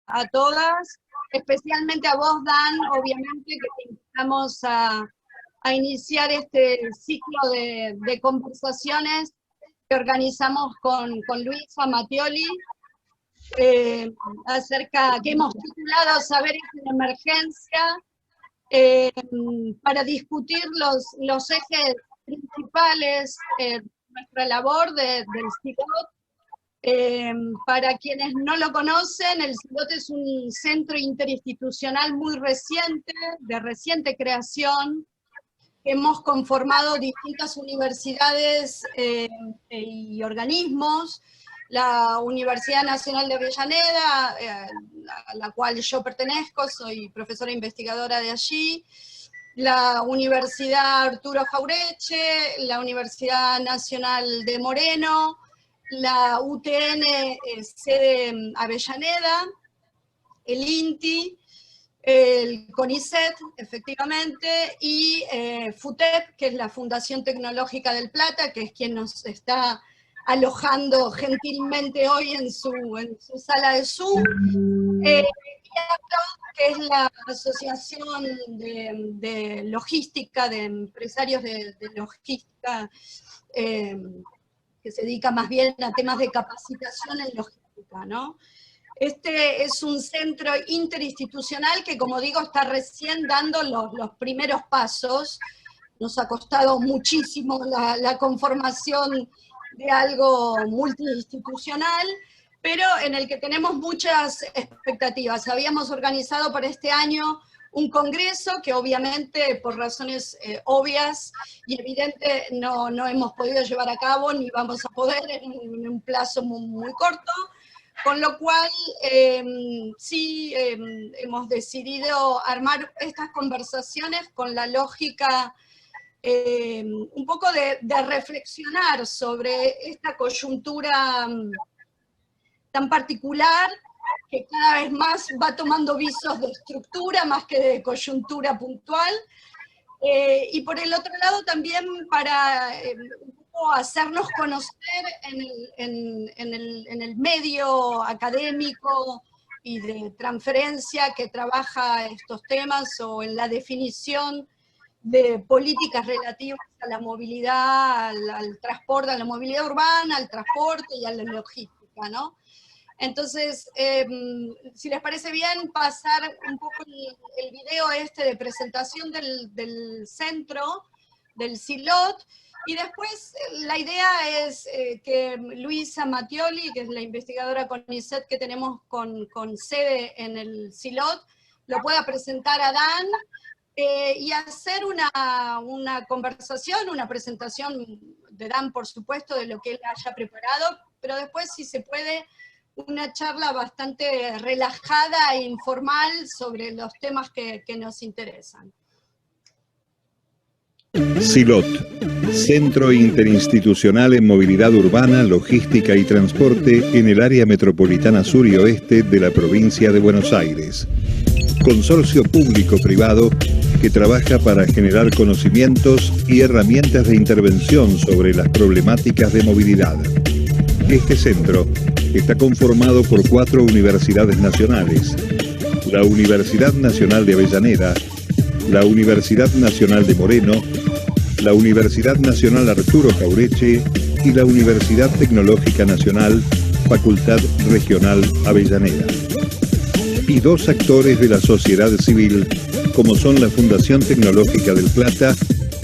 a todas, especialmente a vos, Dan, obviamente, que te invitamos a iniciar este ciclo de conversaciones que organizamos con Luisa Mattioli, acerca, que hemos titulado Saberes en Emergencia, para discutir los ejes principales de nuestra labor del CILOT. Para quienes no lo conocen, el CILOT es un centro interinstitucional muy reciente, de reciente creación, que hemos conformado distintas universidades y organismos, la Universidad Nacional de Avellaneda, a la cual yo pertenezco, soy profesora investigadora de allí, la Universidad Arturo Jauretche, la Universidad Nacional de Moreno, la UTN sede Avellaneda, el INTI, el CONICET, efectivamente, y FUTEP, que es la Fundación Tecnológica del Plata, que es quien nos está alojando gentilmente hoy en su sala de Zoom, y APLOD, que es la Asociación de Logística, de Empresarios de Logística, que se dedica más bien a temas de capacitación en logística, ¿no? Este es un centro interinstitucional que, como digo, está recién dando los primeros pasos. Nos ha costado muchísimo la conformación de algo multiinstitucional, pero en el que tenemos muchas expectativas. Habíamos organizado para este año un congreso que obviamente por razones obvias y evidentes no hemos podido llevar a cabo ni vamos a poder en un plazo muy corto, con lo cual sí hemos decidido armar estas conversaciones con la lógica un poco de reflexionar sobre esta coyuntura tan particular, que cada vez más va tomando visos de estructura más que de coyuntura puntual, y por el otro lado también para un poco hacernos conocer en el medio académico y de transferencia que trabaja estos temas, o en la definición de políticas relativas a la movilidad, al transporte, a la movilidad urbana, al transporte y a la logística, ¿no? Entonces, si les parece bien, pasar un poco el video este de presentación del centro, del CILOT, y después la idea es que Luisa Mattioli, que es la investigadora CONICET que tenemos con sede en el CILOT, lo pueda presentar a Dan, y hacer una conversación, una presentación de Dan, por supuesto, de lo que él haya preparado, pero después, si se puede, una charla bastante relajada e informal sobre los temas que nos interesan. CILOT, Centro Interinstitucional en Movilidad Urbana, Logística y Transporte en el área metropolitana sur y oeste de la provincia de Buenos Aires. Consorcio público-privado que trabaja para generar conocimientos y herramientas de intervención sobre las problemáticas de movilidad. Este centro está conformado por 4 universidades nacionales: la Universidad Nacional de Avellaneda, la Universidad Nacional de Moreno, la Universidad Nacional Arturo Jauretche y la Universidad Tecnológica Nacional, Facultad Regional Avellaneda. Y 2 actores de la sociedad civil, como son la Fundación Tecnológica del Plata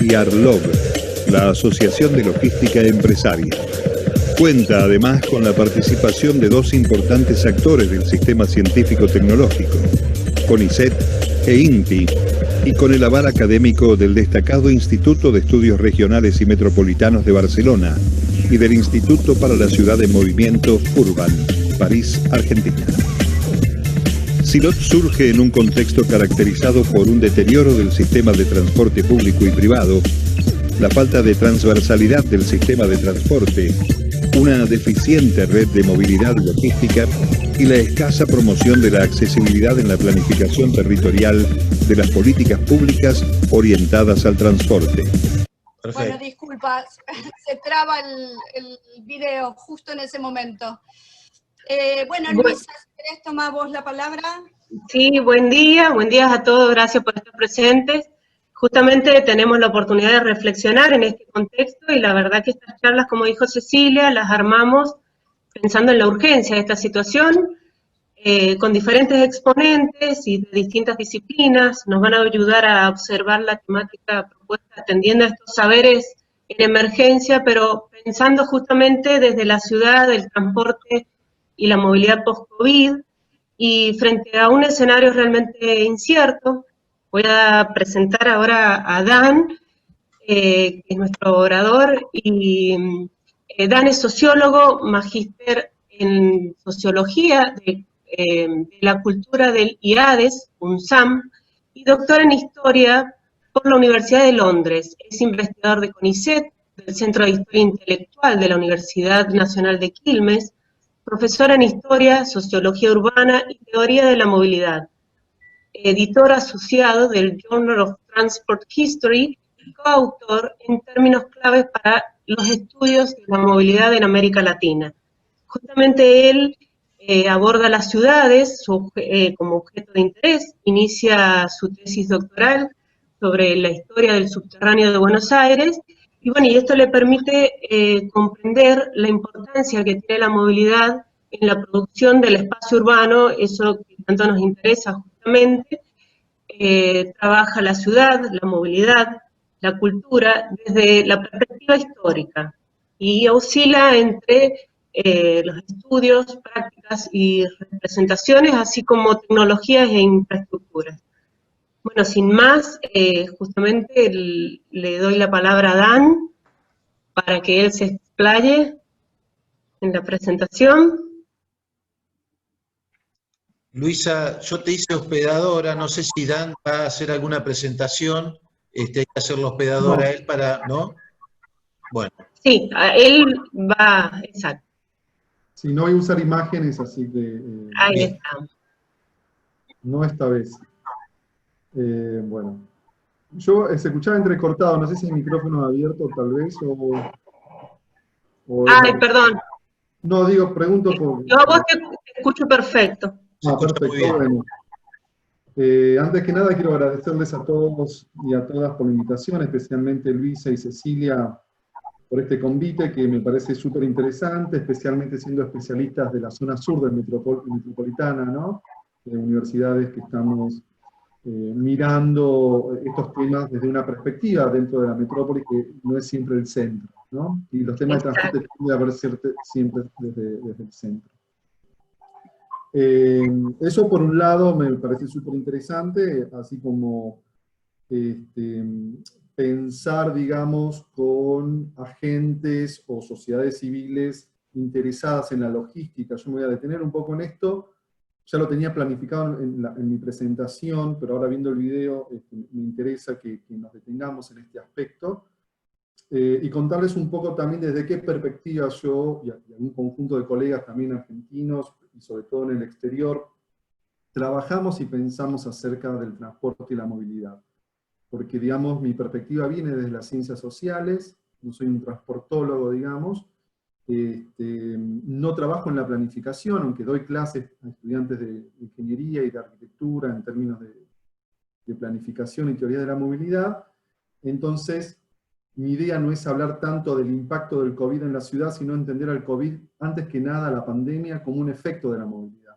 y ARLOG, la Asociación de Logística Empresaria. Cuenta además con la participación de 2 importantes actores del sistema científico-tecnológico, CONICET e INTI, y con el aval académico del destacado Instituto de Estudios Regionales y Metropolitanos de Barcelona y del Instituto para la Ciudad en Movimiento Urban, París, Argentina. CILOT surge en un contexto caracterizado por un deterioro del sistema de transporte público y privado, la falta de transversalidad del sistema de transporte, una deficiente red de movilidad logística y la escasa promoción de la accesibilidad en la planificación territorial de las políticas públicas orientadas al transporte. Perfecto. Bueno, disculpas, se traba el video justo en ese momento. Bueno, Luisa, ¿querés tomar vos la palabra? Sí, buen día a todos, gracias por estar presentes. Justamente tenemos la oportunidad de reflexionar en este contexto y la verdad que estas charlas, como dijo Cecilia, las armamos pensando en la urgencia de esta situación, con diferentes exponentes y de distintas disciplinas. Nos van a ayudar a observar la temática propuesta atendiendo a estos saberes en emergencia, pero pensando justamente desde la ciudad, el transporte y la movilidad post-COVID. Y frente a un escenario realmente incierto, voy a presentar ahora a Dan, que es nuestro orador, y Dan es sociólogo, magíster en sociología de la cultura del IADES, UNSAM, y doctor en historia por la Universidad de Londres. Es investigador de CONICET, del Centro de Historia Intelectual de la Universidad Nacional de Quilmes, profesor en Historia, Sociología Urbana y Teoría de la Movilidad, editor asociado del Journal of Transport History y coautor en términos claves para los estudios de la movilidad en América Latina. Justamente él aborda las ciudades como objeto de interés, inicia su tesis doctoral sobre la historia del subterráneo de Buenos Aires, y bueno, y esto le permite comprender la importancia que tiene la movilidad en la producción del espacio urbano, eso que tanto nos interesa justamente. Trabaja la ciudad, la movilidad, la cultura desde la perspectiva histórica y oscila entre los estudios, prácticas y representaciones, así como tecnologías e infraestructuras. Bueno, sin más, justamente le doy la palabra a Dan para que él se explaye en la presentación. Luisa, yo te hice hospedadora, no sé si Dan va a hacer alguna presentación, hay que hacerlo hospedadora a él para, ¿no? Bueno. Sí, él va, exacto. Sí, no voy a usar imágenes, así que... Ahí está. No esta vez. Bueno. Yo se escuchaba entrecortado, no sé si el micrófono abierto tal vez o Ay, perdón. No, digo, pregunto por... Yo a vos te escucho perfecto. Ah, perfecto, bueno. Antes que nada quiero agradecerles a todos y a todas por la invitación, especialmente Luisa y Cecilia por este convite que me parece súper interesante, especialmente siendo especialistas de la zona sur del metropolitana, ¿no? De universidades que estamos mirando estos temas desde una perspectiva dentro de la metrópoli que no es siempre el centro, ¿no? Y los temas de transporte tienden a verse siempre desde el centro. Eso por un lado me parece súper interesante, así como pensar, digamos, con agentes o sociedades civiles interesadas en la logística. Yo me voy a detener un poco en esto. Ya lo tenía planificado en mi presentación, pero ahora viendo el video me interesa que nos detengamos en este aspecto. Y contarles un poco también desde qué perspectiva yo y un conjunto de colegas también argentinos, y sobre todo en el exterior, trabajamos y pensamos acerca del transporte y la movilidad. Porque, digamos, mi perspectiva viene desde las ciencias sociales, no soy un transportólogo, digamos, no trabajo en la planificación, aunque doy clases a estudiantes de ingeniería y de arquitectura en términos de planificación y teoría de la movilidad. Entonces, mi idea no es hablar tanto del impacto del COVID en la ciudad, sino entender al COVID, antes que nada, la pandemia, como un efecto de la movilidad.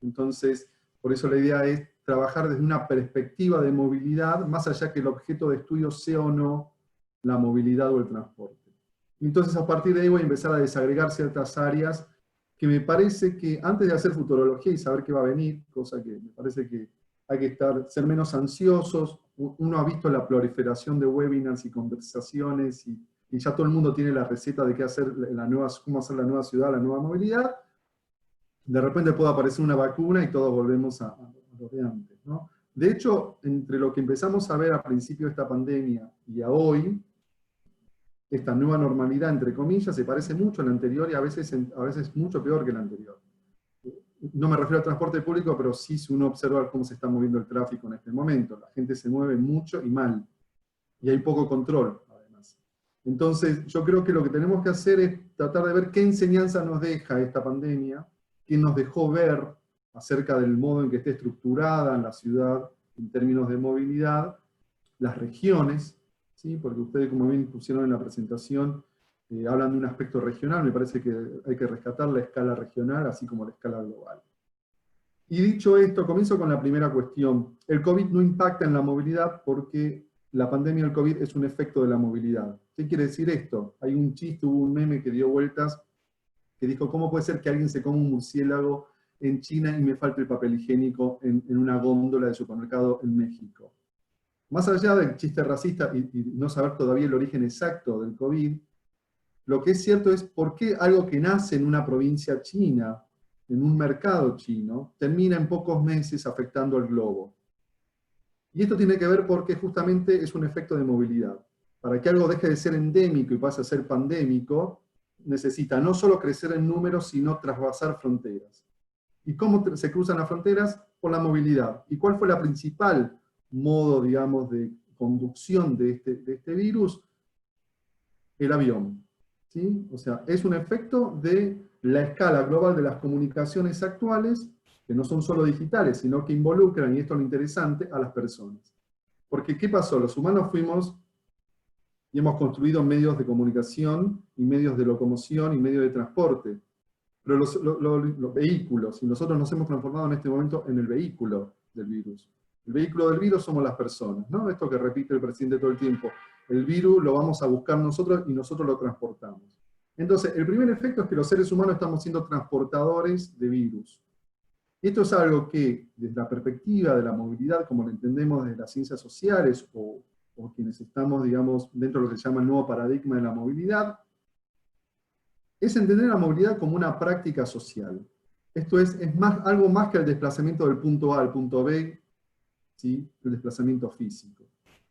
Entonces, por eso la idea es trabajar desde una perspectiva de movilidad, más allá que el objeto de estudio sea o no la movilidad o el transporte. Entonces, a partir de ahí voy a empezar a desagregar ciertas áreas que me parece que, antes de hacer futurología y saber qué va a venir, cosa que me parece que hay que ser menos ansiosos. Uno ha visto la proliferación de webinars y conversaciones y ya todo el mundo tiene la receta de qué hacer cómo hacer la nueva ciudad, la nueva movilidad. De repente puede aparecer una vacuna y todos volvemos a lo de antes, ¿no? De hecho, entre lo que empezamos a ver al principio de esta pandemia y a hoy, esta nueva normalidad, entre comillas, se parece mucho a la anterior y a veces mucho peor que la anterior. No me refiero al transporte público, pero sí si uno observa cómo se está moviendo el tráfico en este momento. La gente se mueve mucho y mal. Y hay poco control, además. Entonces, yo creo que lo que tenemos que hacer es tratar de ver qué enseñanza nos deja esta pandemia qué nos dejó ver acerca del modo en que esté estructurada en la ciudad en términos de movilidad, las regiones, ¿sí? Porque ustedes, como bien pusieron en la presentación, hablan de un aspecto regional, me parece que hay que rescatar la escala regional, así como la escala global. Y dicho esto, comienzo con la primera cuestión. El COVID no impacta en la movilidad porque la pandemia del COVID es un efecto de la movilidad. ¿Qué quiere decir esto? Hay un chiste, hubo un meme que dio vueltas, que dijo, ¿cómo puede ser que alguien se coma un murciélago en China y me falte el papel higiénico en una góndola de supermercado en México? Más allá del chiste racista y no saber todavía el origen exacto del COVID, lo que es cierto es por qué algo que nace en una provincia china, en un mercado chino, termina en pocos meses afectando al globo. Y esto tiene que ver porque justamente es un efecto de movilidad. Para que algo deje de ser endémico y pase a ser pandémico, necesita no solo crecer en números, sino trasvasar fronteras. ¿Y cómo se cruzan las fronteras? Por la movilidad. ¿Y cuál fue la principal modo, digamos, de conducción de este virus? El avión. ¿Sí? O sea, es un efecto de la escala global de las comunicaciones actuales, que no son solo digitales, sino que involucran, y esto es lo interesante, a las personas. Porque, ¿qué pasó? Los humanos fuimos y hemos construido medios de comunicación, y medios de locomoción, y medios de transporte. Pero los vehículos, y nosotros nos hemos transformado en este momento en el vehículo del virus. El vehículo del virus somos las personas, ¿no? Esto que repite el presidente todo el tiempo. El virus lo vamos a buscar nosotros y nosotros lo transportamos. Entonces, el primer efecto es que los seres humanos estamos siendo transportadores de virus. Y esto es algo que, desde la perspectiva de la movilidad, como lo entendemos desde las ciencias sociales, o quienes estamos, digamos, dentro de lo que se llama el nuevo paradigma de la movilidad, es entender la movilidad como una práctica social. Esto es algo más que el desplazamiento del punto A al punto B, ¿sí? El desplazamiento físico.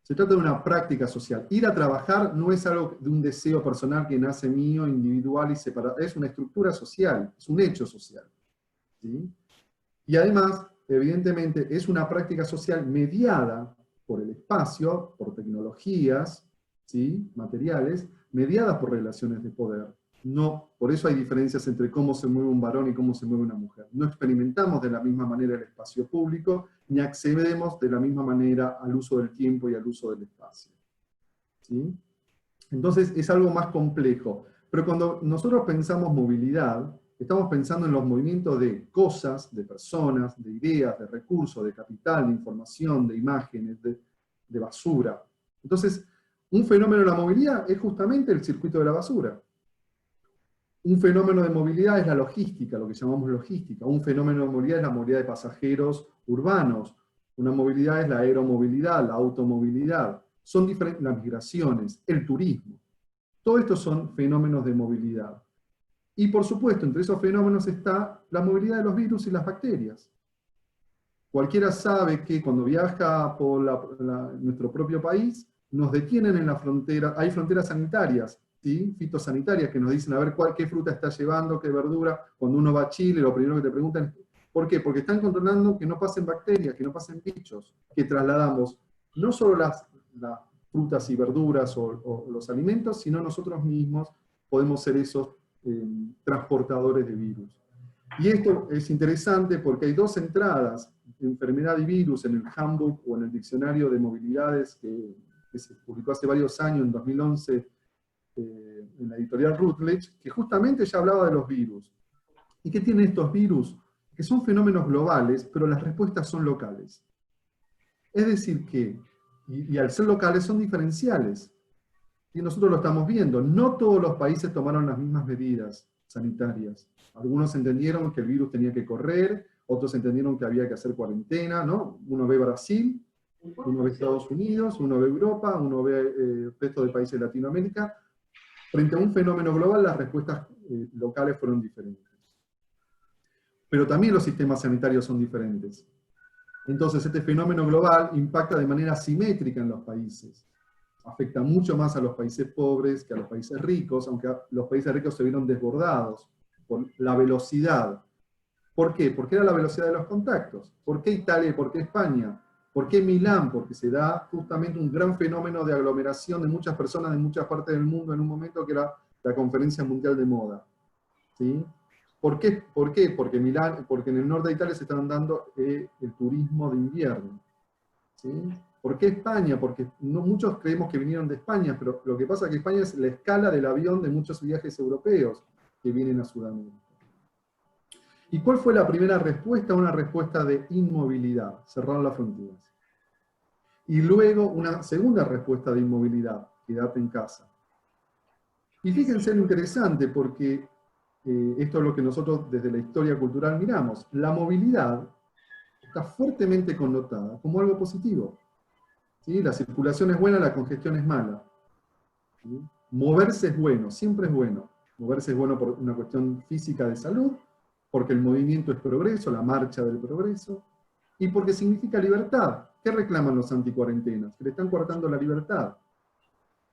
Se trata de una práctica social. Ir a trabajar no es algo de un deseo personal que nace mío, individual y separado. Es una estructura social, es un hecho social. ¿Sí? Y además, evidentemente, es una práctica social mediada por el espacio, por tecnologías, ¿sí? Materiales, mediadas por relaciones de poder. No, por eso hay diferencias entre cómo se mueve un varón y cómo se mueve una mujer. No experimentamos de la misma manera el espacio público, ni accedemos de la misma manera al uso del tiempo y al uso del espacio. ¿Sí? Entonces es algo más complejo. Pero cuando nosotros pensamos movilidad, estamos pensando en los movimientos de cosas, de personas, de ideas, de recursos, de capital, de información, de imágenes, de basura. Entonces, un fenómeno de la movilidad es justamente el circuito de la basura. Un fenómeno de movilidad es la logística, lo que llamamos logística. Un fenómeno de movilidad es la movilidad de pasajeros urbanos. Una movilidad es la aeromovilidad, la automovilidad. Son diferentes las migraciones, el turismo. Todo esto son fenómenos de movilidad. Y por supuesto, entre esos fenómenos está la movilidad de los virus y las bacterias. Cualquiera sabe que cuando viaja por nuestro propio país, nos detienen en la frontera, hay fronteras sanitarias, ¿sí? Fitosanitarias, que nos dicen a ver qué fruta está llevando, qué verdura. Cuando uno va a Chile, lo primero que te preguntan es, ¿por qué? Porque están controlando que no pasen bacterias, que no pasen bichos, que trasladamos no solo las frutas y verduras o los alimentos, sino nosotros mismos podemos ser esos transportadores de virus. Y esto es interesante porque hay dos entradas, enfermedad y virus, en el handbook o en el diccionario de movilidades que se publicó hace varios años, en 2011, en la editorial Routledge, que justamente ya hablaba de los virus. ¿Y qué tienen estos virus? Que son fenómenos globales, pero las respuestas son locales. Es decir que, y al ser locales son diferenciales. Y nosotros lo estamos viendo, no todos los países tomaron las mismas medidas sanitarias. Algunos entendieron que el virus tenía que correr, otros entendieron que había que hacer cuarentena, ¿no? Uno ve Brasil, uno ve Estados Unidos, uno ve Europa, uno ve el resto de países de Latinoamérica. Frente a un fenómeno global, las respuestas locales fueron diferentes. Pero también los sistemas sanitarios son diferentes. Entonces, este fenómeno global impacta de manera simétrica en los países. Afecta mucho más a los países pobres que a los países ricos, aunque los países ricos se vieron desbordados por la velocidad. ¿Por qué? Porque era la velocidad de los contactos. ¿Por qué Italia y por qué España? ¿Por qué Milán? Porque se da justamente un gran fenómeno de aglomeración de muchas personas de muchas partes del mundo en un momento que era la Conferencia Mundial de Moda. ¿Sí? ¿Por qué? Porque en el norte de Italia se están dando el turismo de invierno. ¿Sí? ¿Por qué España? Porque no muchos creemos que vinieron de España, pero lo que pasa es que España es la escala del avión de muchos viajes europeos que vienen a Sudamérica. ¿Y cuál fue la primera respuesta? Una respuesta de inmovilidad, cerrar las fronteras. Y luego una segunda respuesta de inmovilidad, quédate en casa. Y fíjense lo interesante, porque esto es lo que nosotros desde la historia cultural miramos. La movilidad está fuertemente connotada como algo positivo. ¿Sí? La circulación es buena, la congestión es mala. ¿Sí? Moverse es bueno, siempre es bueno. Moverse es bueno por una cuestión física de salud, porque el movimiento es progreso, la marcha del progreso, y porque significa libertad. ¿Qué reclaman los anticuarentenas? Que le están coartando la libertad.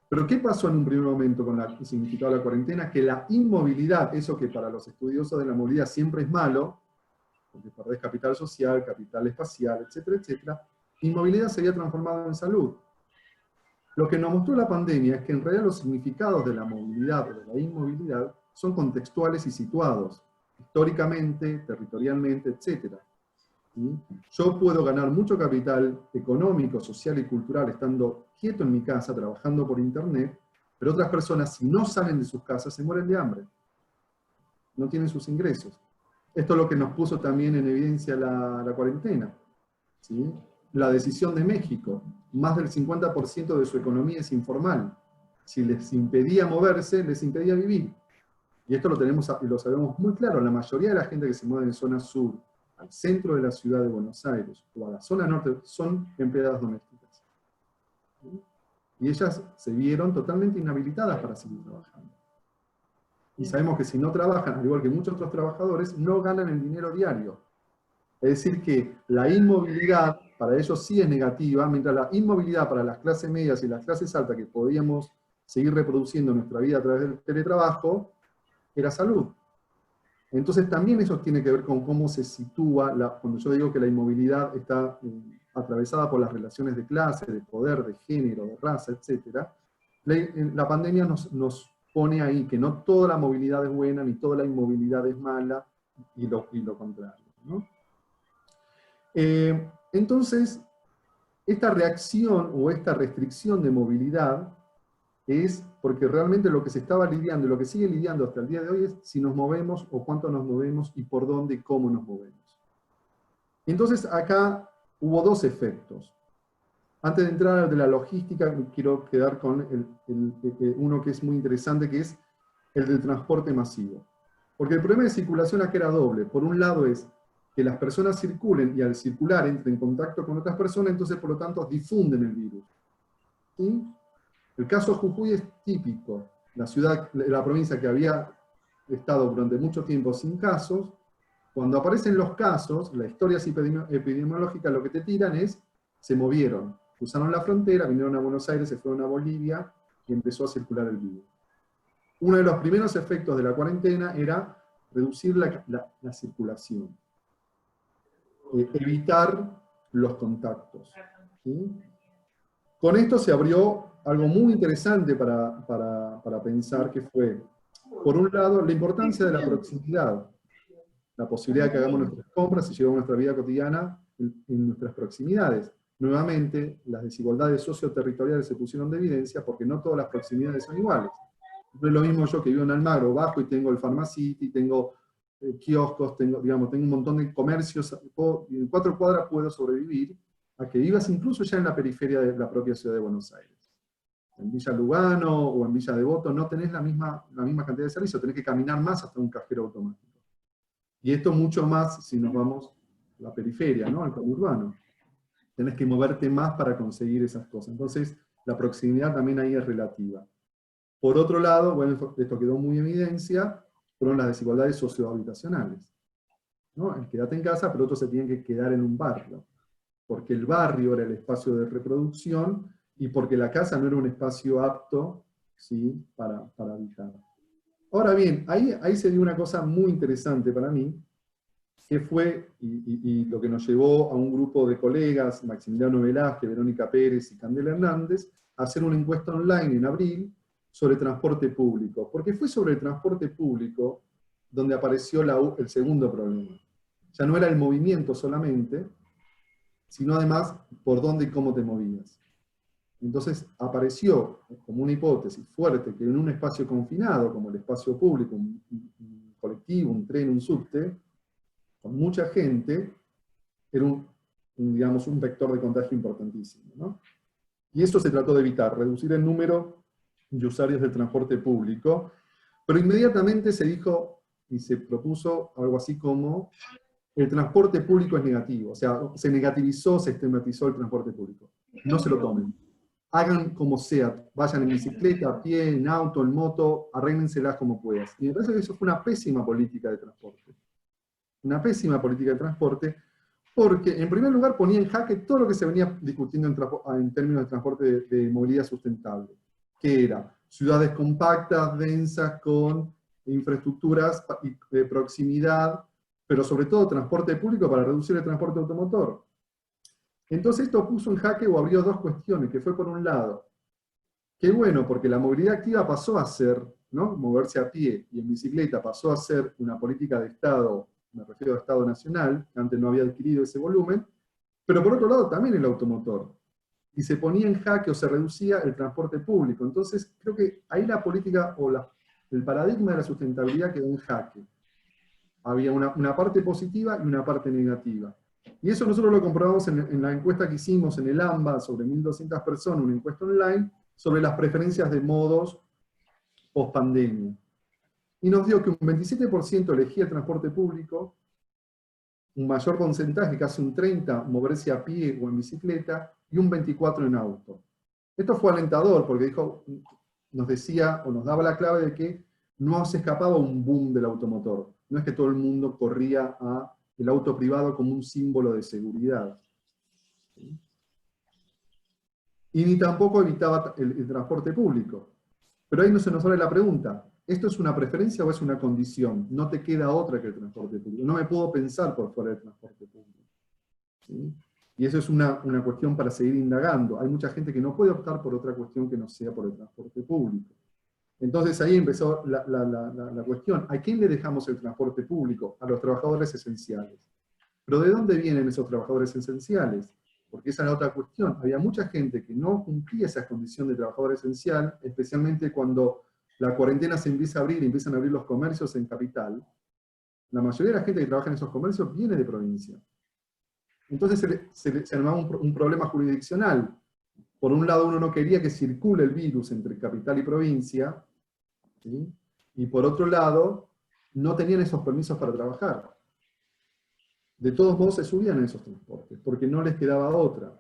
Pero ¿qué pasó en un primer momento con el significado de la cuarentena? Que la inmovilidad, eso que para los estudiosos de la movilidad siempre es malo, porque perdés capital social, capital espacial, etcétera, etcétera, inmovilidad se había transformado en salud. Lo que nos mostró la pandemia es que en realidad los significados de la movilidad o de la inmovilidad son contextuales y situados, históricamente, territorialmente, etcétera. ¿Sí? Yo puedo ganar mucho capital económico, social y cultural estando quieto en mi casa, trabajando por internet, pero otras personas, si no salen de sus casas, se mueren de hambre. No tienen sus ingresos. Esto es lo que nos puso también en evidencia la cuarentena. ¿Sí? La decisión de México, más del 50% de su economía es informal. Si les impedía moverse, les impedía vivir. Y esto lo tenemos y lo sabemos muy claro. La mayoría de la gente que se mueve en zona sur, al centro de la ciudad de Buenos Aires, o a la zona norte, son empleadas domésticas. ¿Sí? Y ellas se vieron totalmente inhabilitadas para seguir trabajando. Y sabemos que si no trabajan, al igual que muchos otros trabajadores, no ganan el dinero diario. Es decir que la inmovilidad para ellos sí es negativa, mientras la inmovilidad para las clases medias y las clases altas, que podíamos seguir reproduciendo nuestra vida a través del teletrabajo, era salud. Entonces también eso tiene que ver con cómo se sitúa, cuando yo digo que la inmovilidad está atravesada por las relaciones de clase, de poder, de género, de raza, etc. La pandemia nos pone ahí que no toda la movilidad es buena, ni toda la inmovilidad es mala, y lo contrario, ¿no? Entonces, esta reacción o esta restricción de movilidad es porque realmente lo que se estaba lidiando y lo que sigue lidiando hasta el día de hoy es si nos movemos o cuánto nos movemos y por dónde y cómo nos movemos. Entonces acá hubo dos efectos. Antes de entrar al de la logística, quiero quedar con uno que es muy interesante, que es el del transporte masivo. Porque el problema de circulación acá era doble. Por un lado es que las personas circulen y al circular entren en contacto con otras personas, entonces por lo tanto difunden el virus. ¿Sí? El caso Jujuy es típico. La provincia que había estado durante mucho tiempo sin casos, cuando aparecen los casos, las historias epidemiológicas lo que te tiran es, se movieron, cruzaron la frontera, vinieron a Buenos Aires, se fueron a Bolivia y empezó a circular el virus. Uno de los primeros efectos de la cuarentena era reducir la circulación, evitar los contactos. ¿Sí? Con esto se abrió algo muy interesante para pensar, que fue, por un lado, la importancia de la proximidad, la posibilidad de que hagamos nuestras compras y llevamos nuestra vida cotidiana en nuestras proximidades. Nuevamente, las desigualdades socioterritoriales se pusieron de evidencia porque no todas las proximidades son iguales. No es lo mismo yo que vivo en Almagro, bajo y tengo el Pharmacity, tengo kioscos, tengo un montón de comercios, y en 4 cuadras puedo sobrevivir, a que vivas incluso ya en la periferia de la propia ciudad de Buenos Aires. En Villa Lugano o en Villa Devoto no tenés la misma cantidad de servicios, tenés que caminar más hasta un cajero automático. Y esto mucho más si nos vamos a la periferia, ¿no? Al conurbano. Tenés que moverte más para conseguir esas cosas. Entonces, la proximidad también ahí es relativa. Por otro lado, bueno, esto quedó muy en evidencia, fueron las desigualdades sociohabitacionales. ¿No? El quédate en casa, pero otros se tienen que quedar en un barrio. Porque el barrio era el espacio de reproducción, y porque la casa no era un espacio apto, ¿sí? para habitar. Ahora bien, ahí se dio una cosa muy interesante para mí, que fue, y lo que nos llevó a un grupo de colegas, Maximiliano Velázquez, Verónica Pérez y Candela Hernández, a hacer una encuesta online en abril sobre transporte público. Porque fue sobre el transporte público donde apareció el segundo problema. Ya no era el movimiento solamente, sino además por dónde y cómo te movías. Entonces apareció como una hipótesis fuerte que en un espacio confinado, como el espacio público, un colectivo, un tren, un subte, con mucha gente, era digamos, un vector de contagio importantísimo, ¿no? Y eso se trató de evitar, reducir el número de usuarios del transporte público, pero inmediatamente se dijo y se propuso algo así como el transporte público es negativo, o sea, se negativizó, se estigmatizó el transporte público. No se lo tomen. Hagan como sea, vayan en bicicleta, a pie, en auto, en moto, arréglenselas como puedas. Y me parece que eso fue una pésima política de transporte. Una pésima política de transporte, porque en primer lugar ponía en jaque todo lo que se venía discutiendo en términos de transporte de movilidad sustentable, que era ciudades compactas, densas, con infraestructuras de proximidad, pero sobre todo transporte público para reducir el transporte automotor. Entonces esto puso en jaque o abrió dos cuestiones, que fue por un lado, qué bueno, porque la movilidad activa pasó a ser, ¿no? Moverse a pie y en bicicleta pasó a ser una política de Estado, me refiero a Estado nacional, que antes no había adquirido ese volumen, pero por otro lado también el automotor. Y se ponía en jaque o se reducía el transporte público. Entonces creo que ahí la política o el paradigma de la sustentabilidad quedó en jaque. Había una parte positiva y una parte negativa. Y eso nosotros lo comprobamos en la encuesta que hicimos en el AMBA sobre 1.200 personas, una encuesta online, sobre las preferencias de modos post-pandemia. Y nos dio que un 27% elegía el transporte público, un mayor porcentaje, casi un 30%, moverse a pie o en bicicleta, y un 24% en auto. Esto fue alentador, porque nos decía, o nos daba la clave de que no se escapaba un boom del automotor. No es que todo el mundo corría al auto privado como un símbolo de seguridad. Y ni tampoco evitaba el transporte público. Pero ahí no se nos abre la pregunta, ¿esto es una preferencia o es una condición? No te queda otra que el transporte público. No me puedo pensar por fuera del transporte público. ¿Sí? Y eso es una cuestión para seguir indagando. Hay mucha gente que no puede optar por otra cuestión que no sea por el transporte público. Entonces ahí empezó la cuestión, ¿a quién le dejamos el transporte público? A los trabajadores esenciales. ¿Pero de dónde vienen esos trabajadores esenciales? Porque esa es la otra cuestión. Había mucha gente que no cumplía esa condición de trabajador esencial, especialmente cuando la cuarentena se empieza a abrir y empiezan a abrir los comercios en capital. La mayoría de la gente que trabaja en esos comercios viene de provincia. Entonces se armaba un problema jurisdiccional. Por un lado uno no quería que circule el virus entre capital y provincia, ¿sí? Y por otro lado no tenían esos permisos para trabajar. De todos modos se subían a esos transportes, porque no les quedaba otra.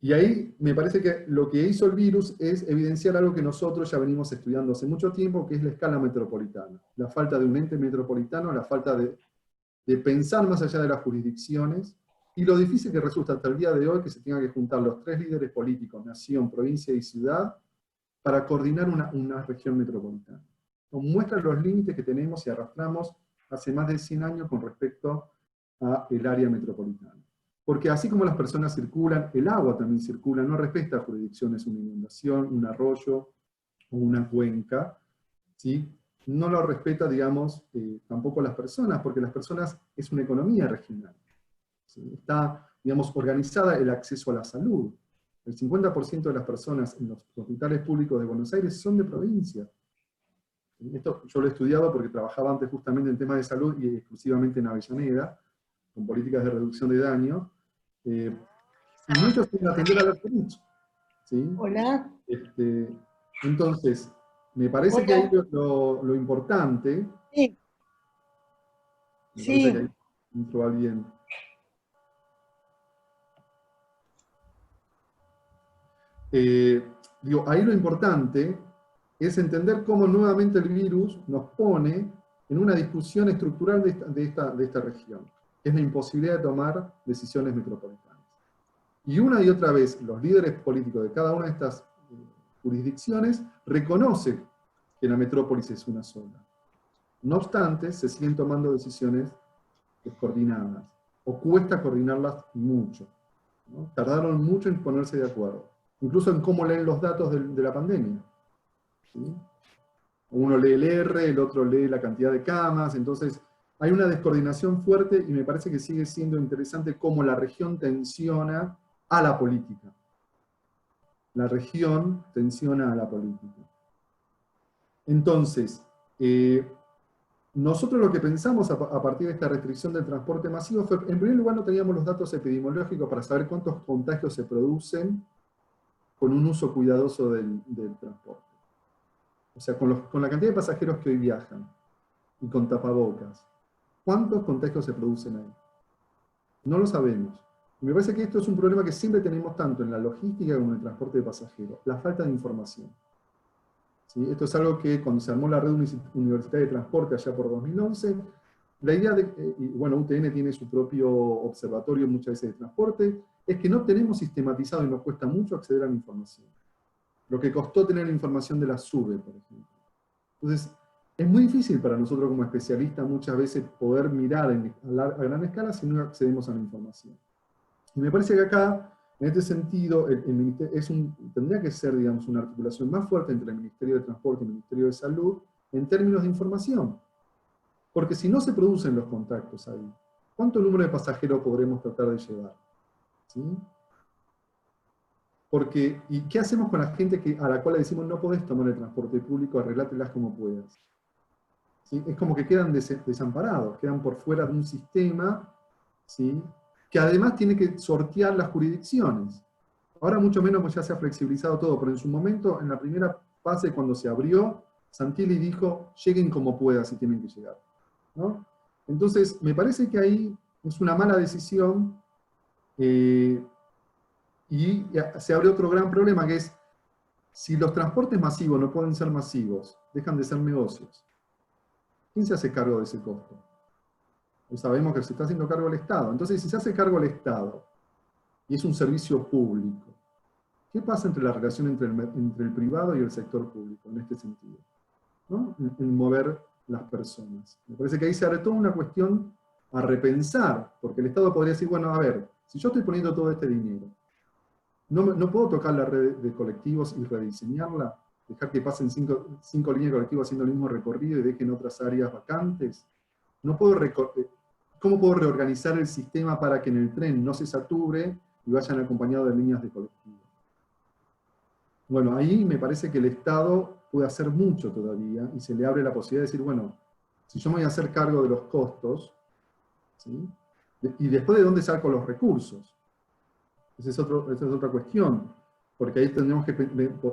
Y ahí me parece que lo que hizo el virus es evidenciar algo que nosotros ya venimos estudiando hace mucho tiempo, que es la escala metropolitana. La falta de un ente metropolitano, la falta de pensar más allá de las jurisdicciones, y lo difícil que resulta hasta el día de hoy que se tengan que juntar los tres líderes políticos, nación, provincia y ciudad, para coordinar una región metropolitana. Nos muestra los límites que tenemos y arrastramos hace más de 100 años con respecto al área metropolitana. Porque así como las personas circulan, el agua también circula, no respeta jurisdicciones, una inundación, un arroyo o una cuenca, ¿sí? No lo respeta, digamos, tampoco las personas, porque las personas es una economía regional. ¿Sí? Está, digamos, organizada el acceso a la salud. El 50% de las personas en los hospitales públicos de Buenos Aires son de provincia. Esto yo lo he estudiado porque trabajaba antes justamente en temas de salud y exclusivamente en Avellaneda, con políticas de reducción de daño, y muchos tienen que atender a la salud. ¿Sí? Hola. Entonces, me parece Hola. que ahí lo importante, Sí. me Sí. parece que ahí entró alguien. Ahí lo importante es entender cómo nuevamente el virus nos pone en una discusión estructural de esta región, que es la imposibilidad de tomar decisiones metropolitanas. Y una y otra vez los líderes políticos de cada una de estas jurisdicciones reconocen que la metrópolis es una sola. No obstante, se siguen tomando decisiones descoordinadas, o cuesta coordinarlas mucho, ¿no? Tardaron mucho en ponerse de acuerdo, incluso en cómo leen los datos de la pandemia. ¿Sí? Uno lee el R, el otro lee la cantidad de camas, entonces hay una descoordinación fuerte y me parece que sigue siendo interesante cómo la región tensiona a la política. La región tensiona a la política. Entonces, nosotros lo que pensamos a partir de esta restricción del transporte masivo fue, en primer lugar, no teníamos los datos epidemiológicos para saber cuántos contagios se producen con un uso cuidadoso del transporte. O sea, con la cantidad de pasajeros que hoy viajan y con tapabocas, ¿cuántos contagios se producen ahí? No lo sabemos. Y me parece que esto es un problema que siempre tenemos tanto en la logística como en el transporte de pasajeros, la falta de información. ¿Sí? Esto es algo que cuando se armó la red universitaria de transporte allá por 2011, la idea de, y bueno, UTN tiene su propio observatorio muchas veces de transporte, es que no tenemos sistematizado y nos cuesta mucho acceder a la información. Lo que costó tener la información de la SUBE, por ejemplo. Entonces, es muy difícil para nosotros como especialistas muchas veces poder mirar a gran escala si no accedemos a la información. Y me parece que acá, en este sentido, el ministerio tendría que ser, digamos, una articulación más fuerte entre el Ministerio de Transporte y el Ministerio de Salud en términos de información. Porque si no se producen los contactos ahí, ¿cuánto número de pasajeros podremos tratar de llevar? ¿Sí? Porque, ¿y qué hacemos con la gente a la cual le decimos no podés tomar el transporte público, arreglátelas como puedas? ¿Sí? Es como que quedan desamparados, quedan por fuera de un sistema, ¿sí? Que además tiene que sortear las jurisdicciones. Ahora mucho menos pues ya se ha flexibilizado todo, pero en su momento, en la primera fase cuando se abrió, Santilli dijo, lleguen como puedan si tienen que llegar. ¿No? Entonces, me parece que ahí es una mala decisión, y se abre otro gran problema, que es, si los transportes masivos no pueden ser masivos, dejan de ser negocios, ¿quién se hace cargo de ese costo? Pues sabemos que se está haciendo cargo el Estado. Entonces, si se hace cargo el Estado, y es un servicio público, ¿qué pasa entre la relación entre el privado y el sector público, en este sentido? ¿No? En mover las personas. Me parece que ahí se abre toda una cuestión a repensar, porque el Estado podría decir, bueno, a ver, si yo estoy poniendo todo este dinero, ¿no puedo tocar la red de colectivos y rediseñarla? ¿Dejar que pasen cinco líneas de colectivos haciendo el mismo recorrido y dejen otras áreas vacantes? ¿No puedo ¿Cómo puedo reorganizar el sistema para que en el tren no se sature y vayan acompañados de líneas de colectivos? Bueno, ahí me parece que el Estado puede hacer mucho todavía y se le abre la posibilidad de decir, bueno, si yo me voy a hacer cargo de los costos, ¿sí? Y después de dónde saco los recursos. Esa es otra cuestión, porque ahí tendremos que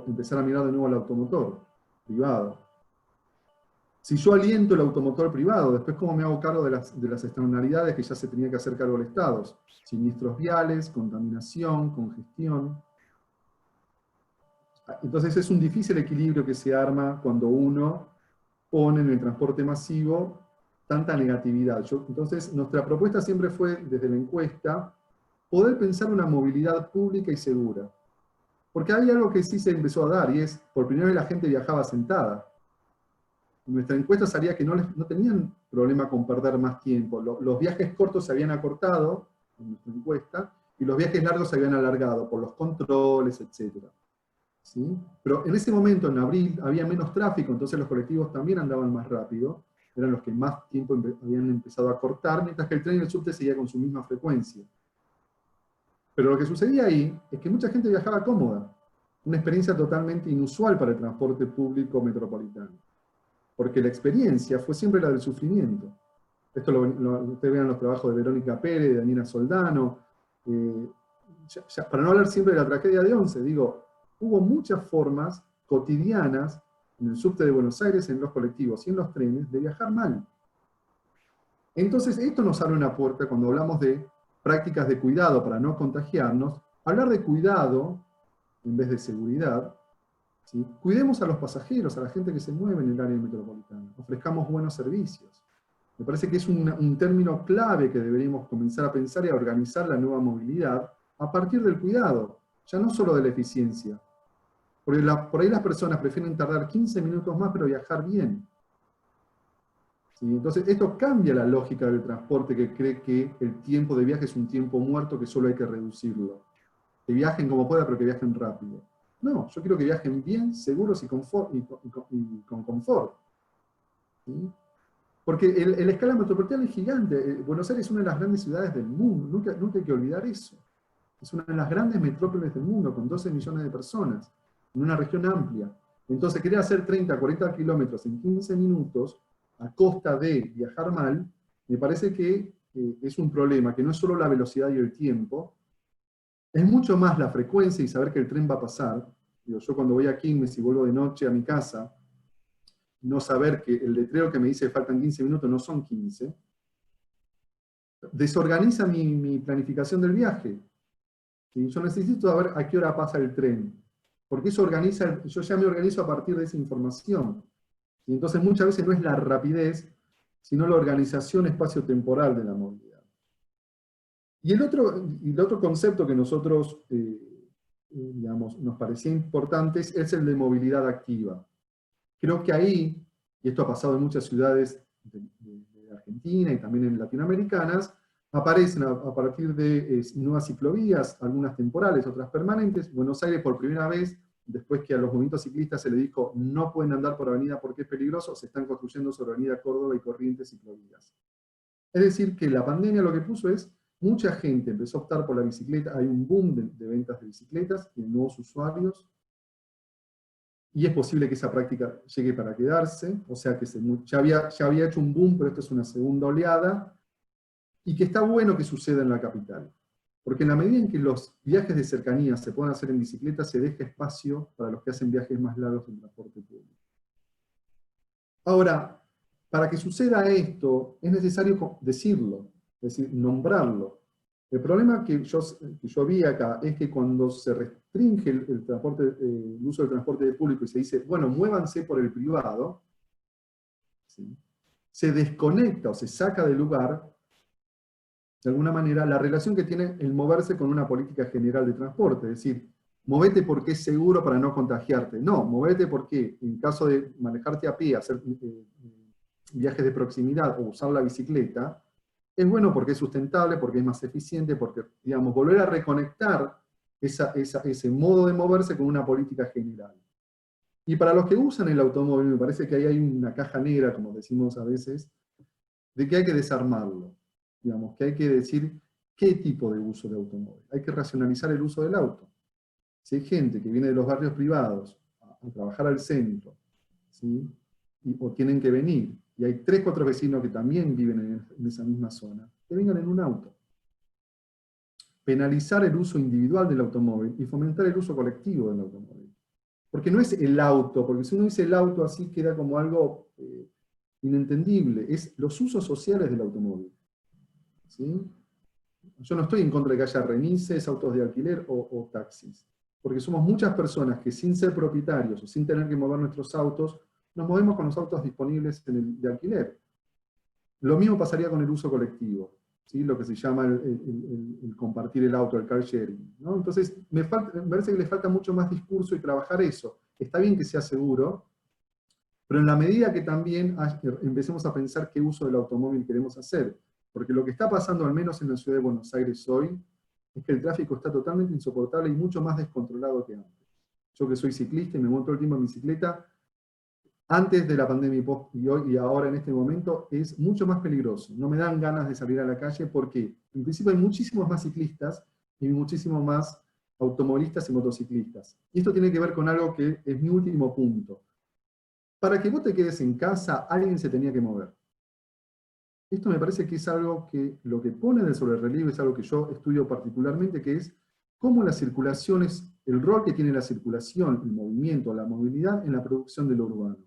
empezar a mirar de nuevo al automotor privado. Si yo aliento el automotor privado, después ¿cómo me hago cargo de las externalidades que ya se tenía que hacer cargo el Estado? Siniestros viales, contaminación, congestión. Entonces es un difícil equilibrio que se arma cuando uno pone en el transporte masivo tanta negatividad. Entonces nuestra propuesta siempre fue, desde la encuesta, poder pensar una movilidad pública y segura. Porque hay algo que sí se empezó a dar, y es, por primera vez la gente viajaba sentada. En nuestra encuesta salía que no tenían problema con perder más tiempo. Los viajes cortos se habían acortado, en nuestra encuesta, y los viajes largos se habían alargado por los controles, etc. ¿Sí? Pero en ese momento, en abril, había menos tráfico, entonces los colectivos también andaban más rápido, eran los que más tiempo habían empezado a cortar, mientras que el tren y el subte seguía con su misma frecuencia. Pero lo que sucedía ahí es que mucha gente viajaba cómoda, una experiencia totalmente inusual para el transporte público metropolitano, porque la experiencia fue siempre la del sufrimiento. Esto ustedes vean los trabajos de Verónica Pérez, de Daniela Soldano, para no hablar siempre de la tragedia de Once, digo, hubo muchas formas cotidianas en el subte de Buenos Aires, en los colectivos y en los trenes, de viajar mal. Entonces, esto nos abre una puerta cuando hablamos de prácticas de cuidado para no contagiarnos, hablar de cuidado en vez de seguridad. ¿Sí? Cuidemos a los pasajeros, a la gente que se mueve en el área metropolitana, ofrezcamos buenos servicios. Me parece que es un término clave que deberíamos comenzar a pensar y a organizar la nueva movilidad a partir del cuidado, ya no solo de la eficiencia. Porque por ahí las personas prefieren tardar 15 minutos más pero viajar bien. ¿Sí? Entonces esto cambia la lógica del transporte que cree que el tiempo de viaje es un tiempo muerto que solo hay que reducirlo. Que viajen como pueda pero que viajen rápido. No, yo quiero que viajen bien, seguros y con confort. ¿Sí? Porque la escala metropolitana es gigante. Buenos Aires es una de las grandes ciudades del mundo, nunca hay que olvidar eso. Es una de las grandes metrópolis del mundo, con 12 millones de personas, en una región amplia. Entonces, querer hacer 30, 40 kilómetros en 15 minutos, a costa de viajar mal, me parece que es un problema, que no es solo la velocidad y el tiempo, es mucho más la frecuencia y saber que el tren va a pasar. Yo cuando voy a Quilmes y vuelvo de noche a mi casa, no saber que el letrero que me dice que faltan 15 minutos no son 15, desorganiza mi planificación del viaje. ¿Sí? Yo necesito saber a qué hora pasa el tren, porque eso organiza, yo ya me organizo a partir de esa información. Y entonces muchas veces no es la rapidez, sino la organización espacio-temporal de la movilidad. Y el otro concepto que nosotros, digamos, nos parecía importante es el de movilidad activa. Creo que ahí, y esto ha pasado en muchas ciudades de Argentina y también en latinoamericanas, aparecen a partir de nuevas ciclovías, algunas temporales, otras permanentes. Buenos Aires por primera vez, después que a los movimientos ciclistas se le dijo no pueden andar por avenida porque es peligroso, se están construyendo sobre avenida Córdoba y Corrientes ciclovías. Es decir, que la pandemia lo que puso es, mucha gente empezó a optar por la bicicleta, hay un boom de ventas de bicicletas y de nuevos usuarios, y es posible que esa práctica llegue para quedarse, o sea que ya había hecho un boom, pero esto es una segunda oleada, y que está bueno que suceda en la capital. Porque en la medida en que los viajes de cercanía se puedan hacer en bicicleta, se deja espacio para los que hacen viajes más largos en transporte público. Ahora, para que suceda esto, es necesario decirlo, es decir, nombrarlo. El problema que yo vi acá es que cuando se restringe el uso del transporte público y se dice, bueno, muévanse por el privado, ¿sí?, se desconecta o se saca del lugar, de alguna manera, la relación que tiene el moverse con una política general de transporte. Es decir, movete porque es seguro para no contagiarte. No, movete porque en caso de manejarte a pie, hacer viajes de proximidad o usar la bicicleta, es bueno porque es sustentable, porque es más eficiente, porque, digamos, volver a reconectar ese modo de moverse con una política general. Y para los que usan el automóvil, me parece que ahí hay una caja negra, como decimos a veces, de que hay que desarmarlo. Digamos, que hay que decir qué tipo de uso de automóvil. Hay que racionalizar el uso del auto. Si hay gente que viene de los barrios privados a trabajar al centro, ¿sí?, o tienen que venir, y hay 3 o 4 vecinos que también viven en esa misma zona, que vengan en un auto. Penalizar el uso individual del automóvil y fomentar el uso colectivo del automóvil. Porque no es el auto, porque si uno dice el auto así queda como algo inentendible, es los usos sociales del automóvil. ¿Sí? Yo no estoy en contra de que haya remises, autos de alquiler o taxis, porque somos muchas personas que sin ser propietarios o sin tener que mover nuestros autos, nos movemos con los autos disponibles de alquiler. Lo mismo pasaría con el uso colectivo, ¿sí?, lo que se llama el compartir el auto, el car sharing, ¿no? Entonces, me parece que le falta mucho más discurso y trabajar eso. Está bien que sea seguro, pero en la medida que también empecemos a pensar qué uso del automóvil queremos hacer. Porque lo que está pasando, al menos en la ciudad de Buenos Aires hoy, es que el tráfico está totalmente insoportable y mucho más descontrolado que antes. Yo que soy ciclista y me monto todo el tiempo en bicicleta, antes de la pandemia y hoy y ahora en este momento, es mucho más peligroso. No me dan ganas de salir a la calle porque, en principio, hay muchísimos más ciclistas y muchísimos más automovilistas y motociclistas. Y esto tiene que ver con algo que es mi último punto. Para que vos te quedes en casa, alguien se tenía que mover. Esto me parece que es algo que lo que pone de sobre relieve es algo que yo estudio particularmente, que es cómo la circulación es, el rol que tiene la circulación, el movimiento, la movilidad en la producción de lo urbano.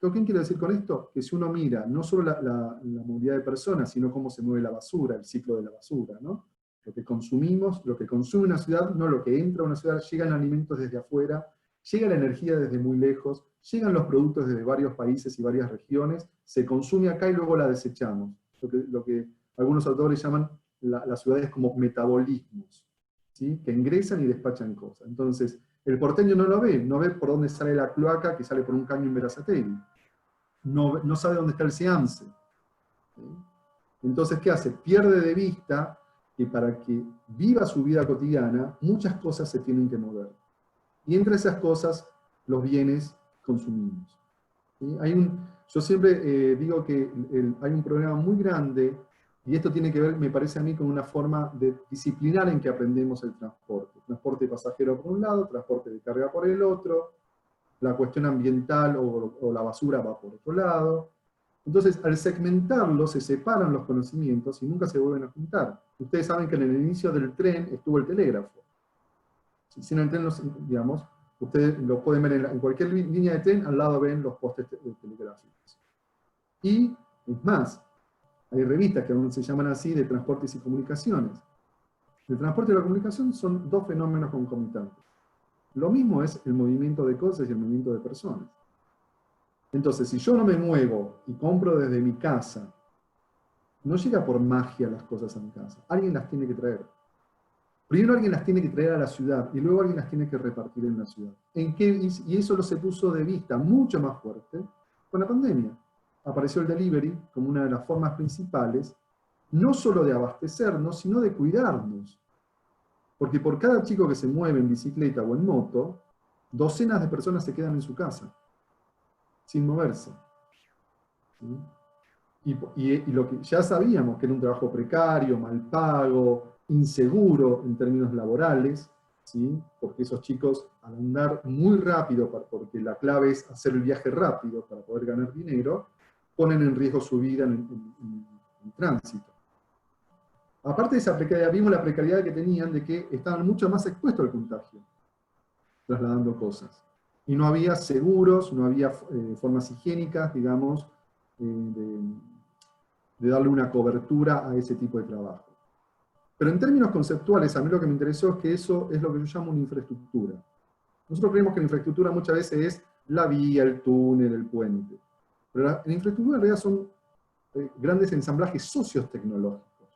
¿Qué quiero decir con esto? Que si uno mira no solo la movilidad de personas, sino cómo se mueve la basura, el ciclo de la basura, ¿no? Lo que consumimos, lo que consume una ciudad, no lo que entra a una ciudad, llegan alimentos desde afuera, llega la energía desde muy lejos, llegan los productos desde varios países y varias regiones, se consume acá y luego la desechamos. Lo que algunos autores llaman las ciudades como metabolismos, ¿sí?, que ingresan y despachan cosas. Entonces, el porteño no lo ve, no ve por dónde sale la cloaca que sale por un caño en Berazategui. No sabe dónde está el SEAMSE. ¿Sí? Entonces, ¿qué hace? Pierde de vista que para que viva su vida cotidiana, muchas cosas se tienen que mover. Y entre esas cosas, los bienes consumidos. ¿Sí? Yo siempre digo que hay un problema muy grande, y esto tiene que ver, me parece a mí, con una forma de disciplinar en que aprendemos el transporte. Transporte pasajero por un lado, transporte de carga por el otro, la cuestión ambiental o la basura va por otro lado. Entonces, al segmentarlo, se separan los conocimientos y nunca se vuelven a juntar. Ustedes saben que en el inicio del tren estuvo el telégrafo. Sin el tren, digamos, ustedes lo pueden ver en cualquier línea de tren, al lado ven los postes telegráficos. Y, es más, hay revistas que aún se llaman así, de transportes y comunicaciones. El transporte y la comunicación son dos fenómenos concomitantes. Lo mismo es el movimiento de cosas y el movimiento de personas. Entonces, si yo no me muevo y compro desde mi casa, no llega por magia las cosas a mi casa. Alguien las tiene que traer. Primero alguien las tiene que traer a la ciudad y luego alguien las tiene que repartir en la ciudad. Y eso se puso de vista mucho más fuerte con la pandemia. Apareció el delivery como una de las formas principales, no solo de abastecernos, sino de cuidarnos. Porque por cada chico que se mueve en bicicleta o en moto, docenas de personas se quedan en su casa, sin moverse. ¿Sí? Y lo que ya sabíamos, que era un trabajo precario, mal pago, inseguro en términos laborales, ¿sí? Porque esos chicos, al andar muy rápido, porque la clave es hacer el viaje rápido para poder ganar dinero, ponen en riesgo su vida en tránsito. Aparte de esa precariedad, vimos la precariedad que tenían de que estaban mucho más expuestos al contagio, trasladando cosas. Y no había seguros, no había formas higiénicas, digamos, de darle una cobertura a ese tipo de trabajo. Pero en términos conceptuales, a mí lo que me interesó es que eso es lo que yo llamo una infraestructura. Nosotros creemos que la infraestructura muchas veces es la vía, el túnel, el puente. Pero la infraestructura en realidad son grandes ensamblajes sociotecnológicos.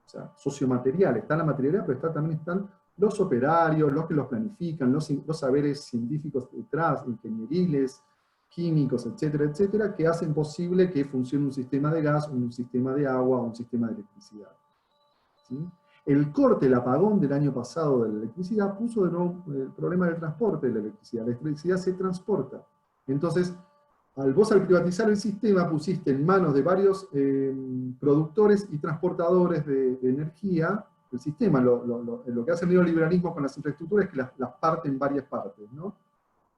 O sea, sociomateriales. Está la materialidad, pero también están los operarios, los que los planifican, los saberes científicos detrás, ingenieriles, químicos, etcétera, etcétera, que hacen posible que funcione un sistema de gas, un sistema de agua, un sistema de electricidad. ¿Sí? El corte, el apagón del año pasado de la electricidad puso de nuevo el problema del transporte de la electricidad. La electricidad se transporta. Entonces, vos al privatizar el sistema pusiste en manos de varios productores y transportadores de energía el sistema. Lo que hace el neoliberalismo con las infraestructuras es que las parte en varias partes, ¿no?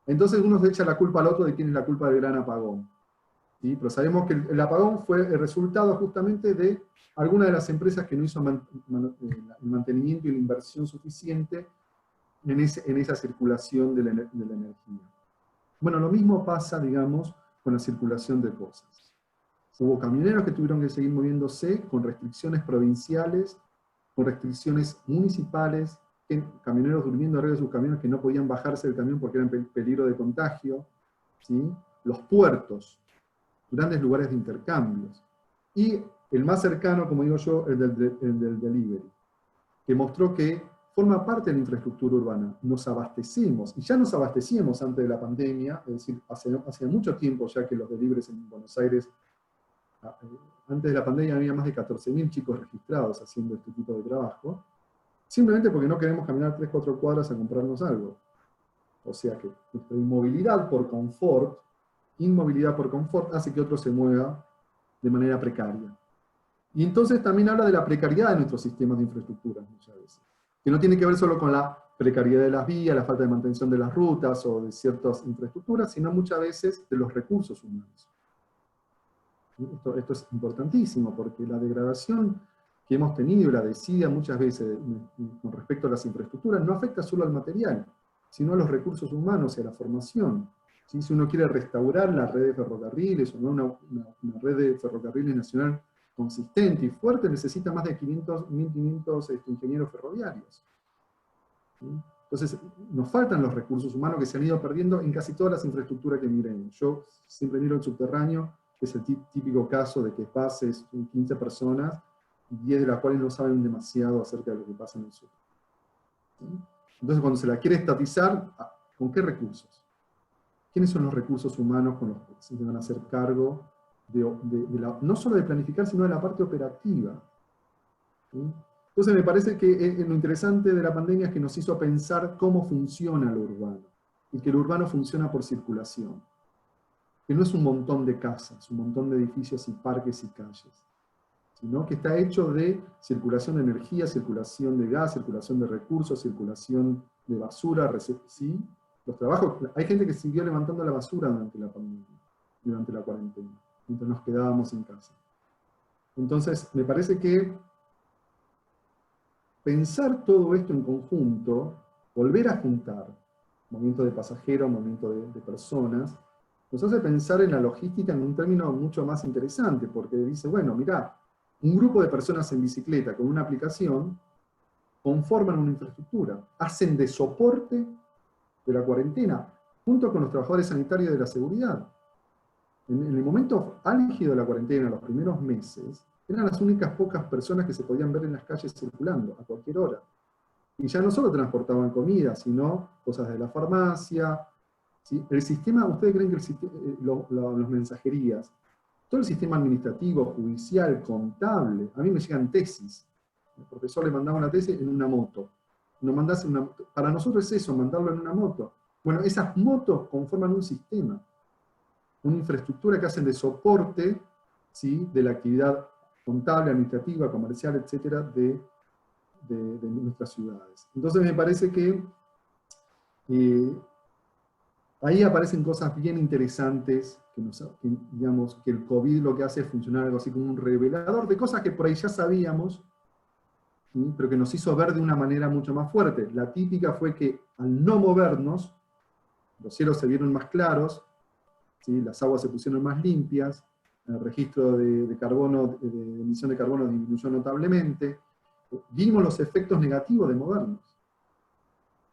Entonces uno se echa la culpa al otro de quién es la culpa del gran apagón. ¿Sí? Pero sabemos que el apagón fue el resultado justamente de alguna de las empresas que no hizo el mantenimiento y la inversión suficiente en esa circulación de la energía. Bueno, lo mismo pasa, digamos, con la circulación de cosas. Hubo camioneros que tuvieron que seguir moviéndose con restricciones provinciales, con restricciones municipales, camioneros durmiendo arriba de sus camiones que no podían bajarse del camión porque eran peligro de contagio, ¿sí? Los puertos, grandes lugares de intercambios. Y el más cercano, como digo yo, el del delivery, que mostró que forma parte de la infraestructura urbana. Nos abastecemos, y ya nos abastecíamos antes de la pandemia, es decir, hace mucho tiempo ya que los deliveries en Buenos Aires, antes de la pandemia había más de 14.000 chicos registrados haciendo este tipo de trabajo, simplemente porque no queremos caminar 3-4 cuadras a comprarnos algo. O sea que nuestra inmovilidad por confort hace que otro se mueva de manera precaria. Y entonces también habla de la precariedad de nuestros sistemas de infraestructura muchas veces, que no tiene que ver solo con la precariedad de las vías, la falta de mantención de las rutas o de ciertas infraestructuras, sino muchas veces de los recursos humanos. Esto es importantísimo, porque la degradación que hemos tenido, la desidia muchas veces con respecto a las infraestructuras, no afecta solo al material, sino a los recursos humanos y a la formación. ¿Sí? Si uno quiere restaurar la red de ferrocarriles, o no una red de ferrocarriles nacional consistente y fuerte, necesita más de 1.500 ingenieros ferroviarios. ¿Sí? Entonces, nos faltan los recursos humanos que se han ido perdiendo en casi todas las infraestructuras que miremos. Yo siempre miro el subterráneo, que es el típico caso de que pases 15 personas, 10 de las cuales no saben demasiado acerca de lo que pasa en el sur. ¿Sí? Entonces, cuando se la quiere estatizar, ¿con qué recursos? ¿Quiénes son los recursos humanos con los que se van a hacer cargo no solo de planificar, sino de la parte operativa? ¿Sí? Entonces me parece que lo interesante de la pandemia es que nos hizo pensar cómo funciona lo urbano. y que el urbano funciona por circulación, que no es un montón de casas, un montón de edificios y parques y calles, sino que está hecho de circulación de energía, circulación de gas, circulación de recursos, circulación de basura, ¿sí? Los trabajos, hay gente que siguió levantando la basura durante la pandemia, durante la cuarentena, mientras nos quedábamos en casa. Entonces, me parece que pensar todo esto en conjunto, volver a juntar movimiento de pasajeros, movimiento de personas, nos hace pensar en la logística en un término mucho más interesante, porque dice, bueno, mirá, un grupo de personas en bicicleta con una aplicación conforman una infraestructura, hacen de soporte de la cuarentena, junto con los trabajadores sanitarios de la seguridad. En el momento álgido de la cuarentena, los primeros meses, eran las únicas pocas personas que se podían ver en las calles circulando a cualquier hora. Y ya no solo transportaban comida, sino cosas de la farmacia. ¿Sí? El sistema, ¿ustedes creen que las mensajerías, todo el sistema administrativo, judicial, contable, a mí me llegan tesis? El profesor le mandaba una tesis en una moto. Para nosotros es eso, mandarlo en una moto. Bueno, esas motos conforman un sistema, una infraestructura que hacen de soporte, ¿sí?, de la actividad contable, administrativa, comercial, etcétera, de nuestras ciudades. Entonces me parece que ahí aparecen cosas bien interesantes, digamos, que el COVID lo que hace es funcionar algo así como un revelador de cosas que por ahí ya sabíamos, ¿sí?, pero que nos hizo ver de una manera mucho más fuerte. La típica fue que al no movernos, los cielos se vieron más claros, ¿sí?, las aguas se pusieron más limpias, el registro de carbono, de emisión de carbono disminuyó notablemente, vimos los efectos negativos de movernos.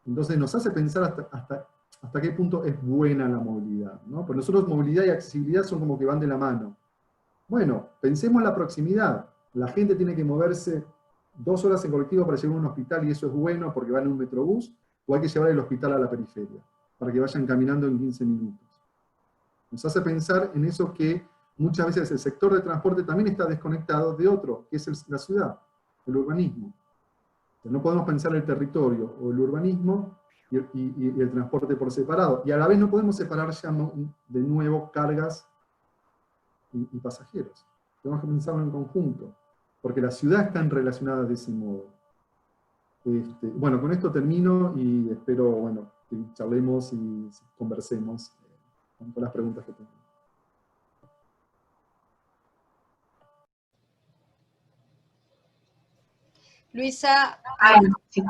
Entonces nos hace pensar hasta qué punto es buena la movilidad, ¿no? Porque nosotros movilidad y accesibilidad son como que van de la mano. Bueno, pensemos en la proximidad. La gente tiene que moverse 2 horas en colectivo para llegar a un hospital y eso es bueno porque van en un metrobús, o hay que llevar el hospital a la periferia, para que vayan caminando en 15 minutos. Nos hace pensar en eso que muchas veces el sector de transporte también está desconectado de otro, que es la ciudad, el urbanismo. No podemos pensar el territorio o el urbanismo y el transporte por separado. Y a la vez no podemos separar ya de nuevo cargas y pasajeros. Tenemos que pensarlo en conjunto, porque las ciudades están relacionadas de ese modo. Bueno, con esto termino y espero, bueno, que charlemos y conversemos con las preguntas que tengan. Luisa. Sí,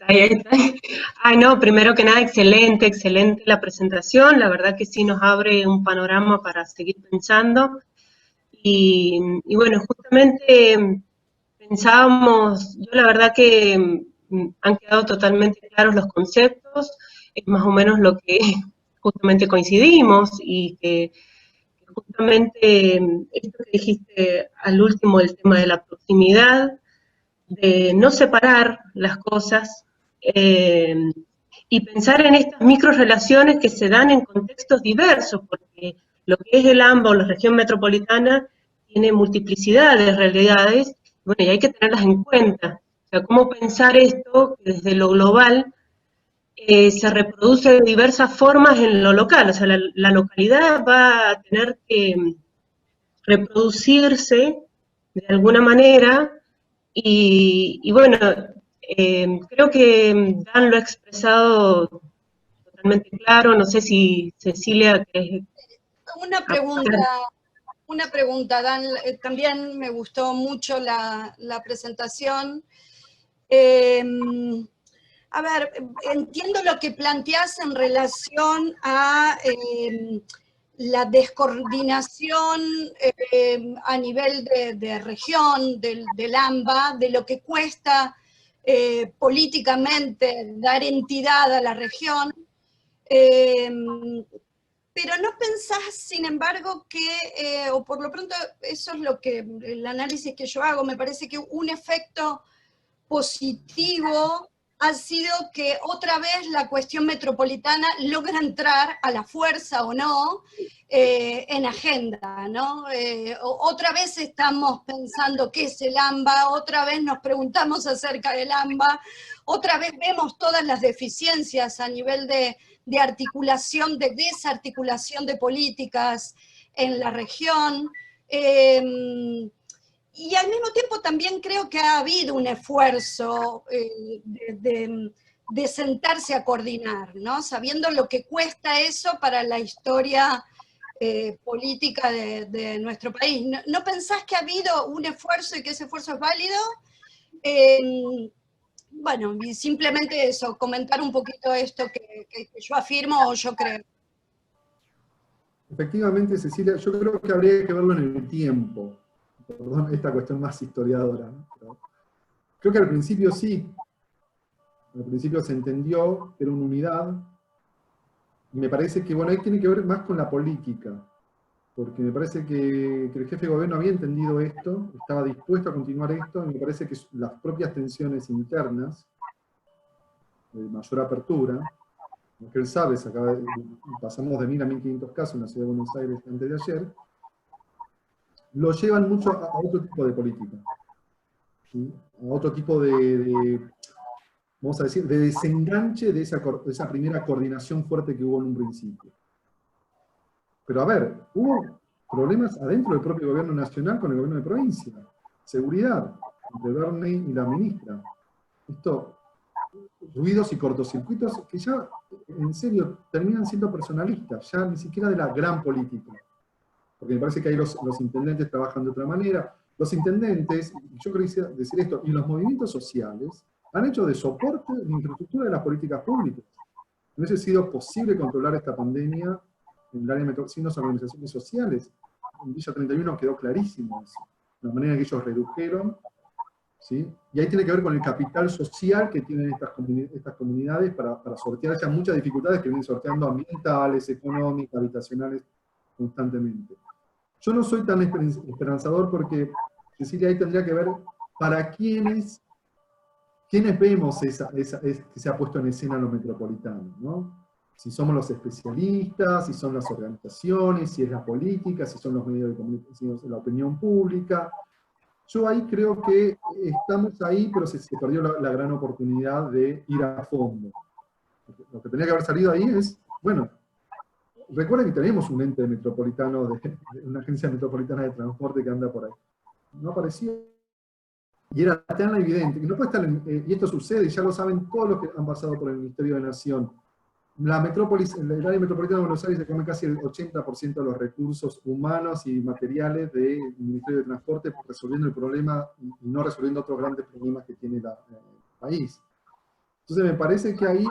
ahí está. Ay, no, primero que nada, excelente la presentación. La verdad que sí nos abre un panorama para seguir pensando. Y bueno, justamente pensábamos, yo la verdad que han quedado totalmente claros los conceptos, es más o menos lo que justamente coincidimos, y que justamente esto que dijiste al último, el tema de la proximidad, de no separar las cosas, y pensar en estas microrelaciones que se dan en contextos diversos, porque lo que es el AMBA o la región metropolitana tiene multiplicidad de realidades, bueno, y hay que tenerlas en cuenta. O sea, cómo pensar esto que desde lo global se reproduce de diversas formas en lo local. O sea, la localidad va a tener que reproducirse de alguna manera. Y bueno, creo que Dan lo ha expresado totalmente claro. No sé si Cecilia... Una pregunta, Dan, también me gustó mucho la presentación. A ver, entiendo lo que planteás en relación a la descoordinación a nivel de región, del AMBA, de lo que cuesta políticamente dar entidad a la región, pero ¿no pensás, sin embargo, que, o por lo pronto eso es lo que, el análisis que yo hago, me parece que un efecto positivo ha sido que otra vez la cuestión metropolitana logra entrar a la fuerza o no en agenda, ¿no? Otra vez estamos pensando qué es el AMBA, otra vez nos preguntamos acerca del AMBA, otra vez vemos todas las deficiencias a nivel de articulación, de desarticulación de políticas en la región. Y al mismo tiempo también creo que ha habido un esfuerzo de sentarse a coordinar, ¿no? Sabiendo lo que cuesta eso para la historia política de nuestro país. ¿No pensás que ha habido un esfuerzo y que ese esfuerzo es válido? Bueno, y simplemente eso, comentar un poquito esto que yo afirmo o yo creo. Efectivamente, Cecilia, yo creo que habría que verlo en el tiempo. Perdón, esta cuestión más historiadora, ¿no? Pero creo que al principio sí. Al principio se entendió que era una unidad. Y me parece que, bueno, ahí tiene que ver más con la política. Porque me parece que el jefe de gobierno había entendido esto, estaba dispuesto a continuar esto, y me parece que las propias tensiones internas, de mayor apertura, que él sabe, pasamos de 1000 a 1500 casos en la ciudad de Buenos Aires antes de ayer, lo llevan mucho a otro tipo de política, ¿sí? A otro tipo vamos a decir, de desenganche de esa primera coordinación fuerte que hubo en un principio. Pero a ver, hubo problemas adentro del propio gobierno nacional con el gobierno de provincia. Seguridad, entre Bernie y la ministra. Esto, ruidos y cortocircuitos que ya, en serio, terminan siendo personalistas, ya ni siquiera de la gran política. Porque me parece que ahí los intendentes trabajan de otra manera. Los intendentes, yo quería decir esto, y los movimientos sociales han hecho de soporte de infraestructura de las políticas públicas. No hubiese sido posible controlar esta pandemia en el área metropolitana sin las organizaciones sociales. En Villa 31 quedó clarísimo eso. La manera en que ellos redujeron, ¿sí? Y ahí tiene que ver con el capital social que tienen estas comunidades para sortear ya muchas dificultades que vienen sorteando ambientales, económicas, habitacionales constantemente. Yo no soy tan esperanzador porque, Cecilia, ahí tendría que ver para quiénes vemos que se ha puesto en escena lo metropolitano, ¿no? Si somos los especialistas, si son las organizaciones, si es la política, si son los medios de comunicación, si es la opinión pública. Yo ahí creo que estamos ahí, pero se perdió la gran oportunidad de ir a fondo. Lo que tenía que haber salido ahí es, bueno, recuerden que tenemos un ente metropolitano, una agencia metropolitana de transporte que anda por ahí. No apareció. Y era tan evidente, que no puede estar, y esto sucede, y ya lo saben todos los que han pasado por el Ministerio de Nación. El área metropolitana de Buenos Aires se come casi el 80% de los recursos humanos y materiales del Ministerio de Transporte, resolviendo el problema y no resolviendo otros grandes problemas que tiene el país. Entonces me parece que ahí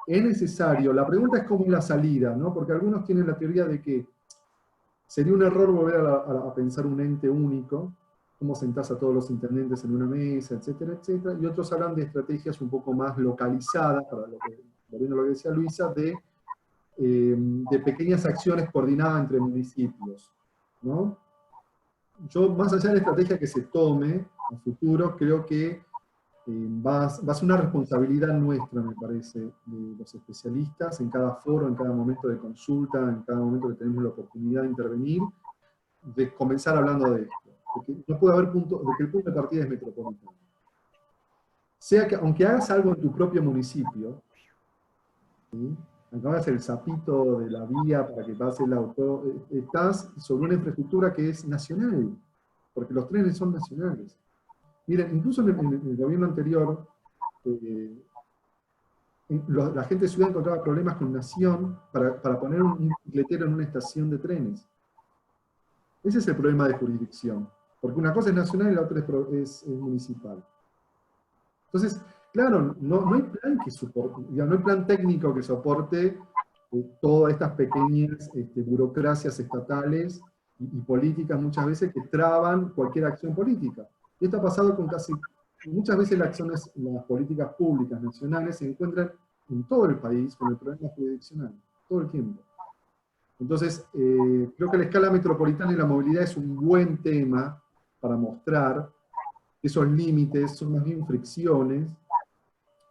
es necesario. La pregunta es cómo es la salida, ¿no? Porque algunos tienen la teoría de que sería un error volver a pensar un ente único, cómo sentás a todos los intendentes en una mesa, etcétera, etcétera, y otros hablan de estrategias un poco más localizadas, volviendo a lo que decía Luisa, de pequeñas acciones coordinadas entre municipios, ¿no? Yo, más allá de la estrategia que se tome a futuro, creo que va a ser una responsabilidad nuestra, me parece, de los especialistas, en cada foro, en cada momento de consulta, en cada momento que tenemos la oportunidad de intervenir, de comenzar hablando de esto. Porque no puede haber de que el punto de partida es metropolitano. Sea que, aunque hagas algo en tu propio municipio, ¿sí? Aunque hagas el zapito de la vía para que pase el auto, estás sobre una infraestructura que es nacional, porque los trenes son nacionales. Miren, incluso en el gobierno anterior, la gente de ciudad encontraba problemas con Nación para poner un bicicletero en una estación de trenes. Ese es el problema de jurisdicción. Porque una cosa es nacional y la otra es municipal. Entonces, claro, no hay plan que soporte, no hay plan técnico que soporte todas estas pequeñas burocracias estatales y políticas muchas veces que traban cualquier acción política. Y esto ha pasado con muchas veces las políticas públicas nacionales se encuentran en todo el país con el problema jurisdiccional, todo el tiempo. Entonces, creo que la escala metropolitana y la movilidad es un buen tema para mostrar que esos límites son más bien fricciones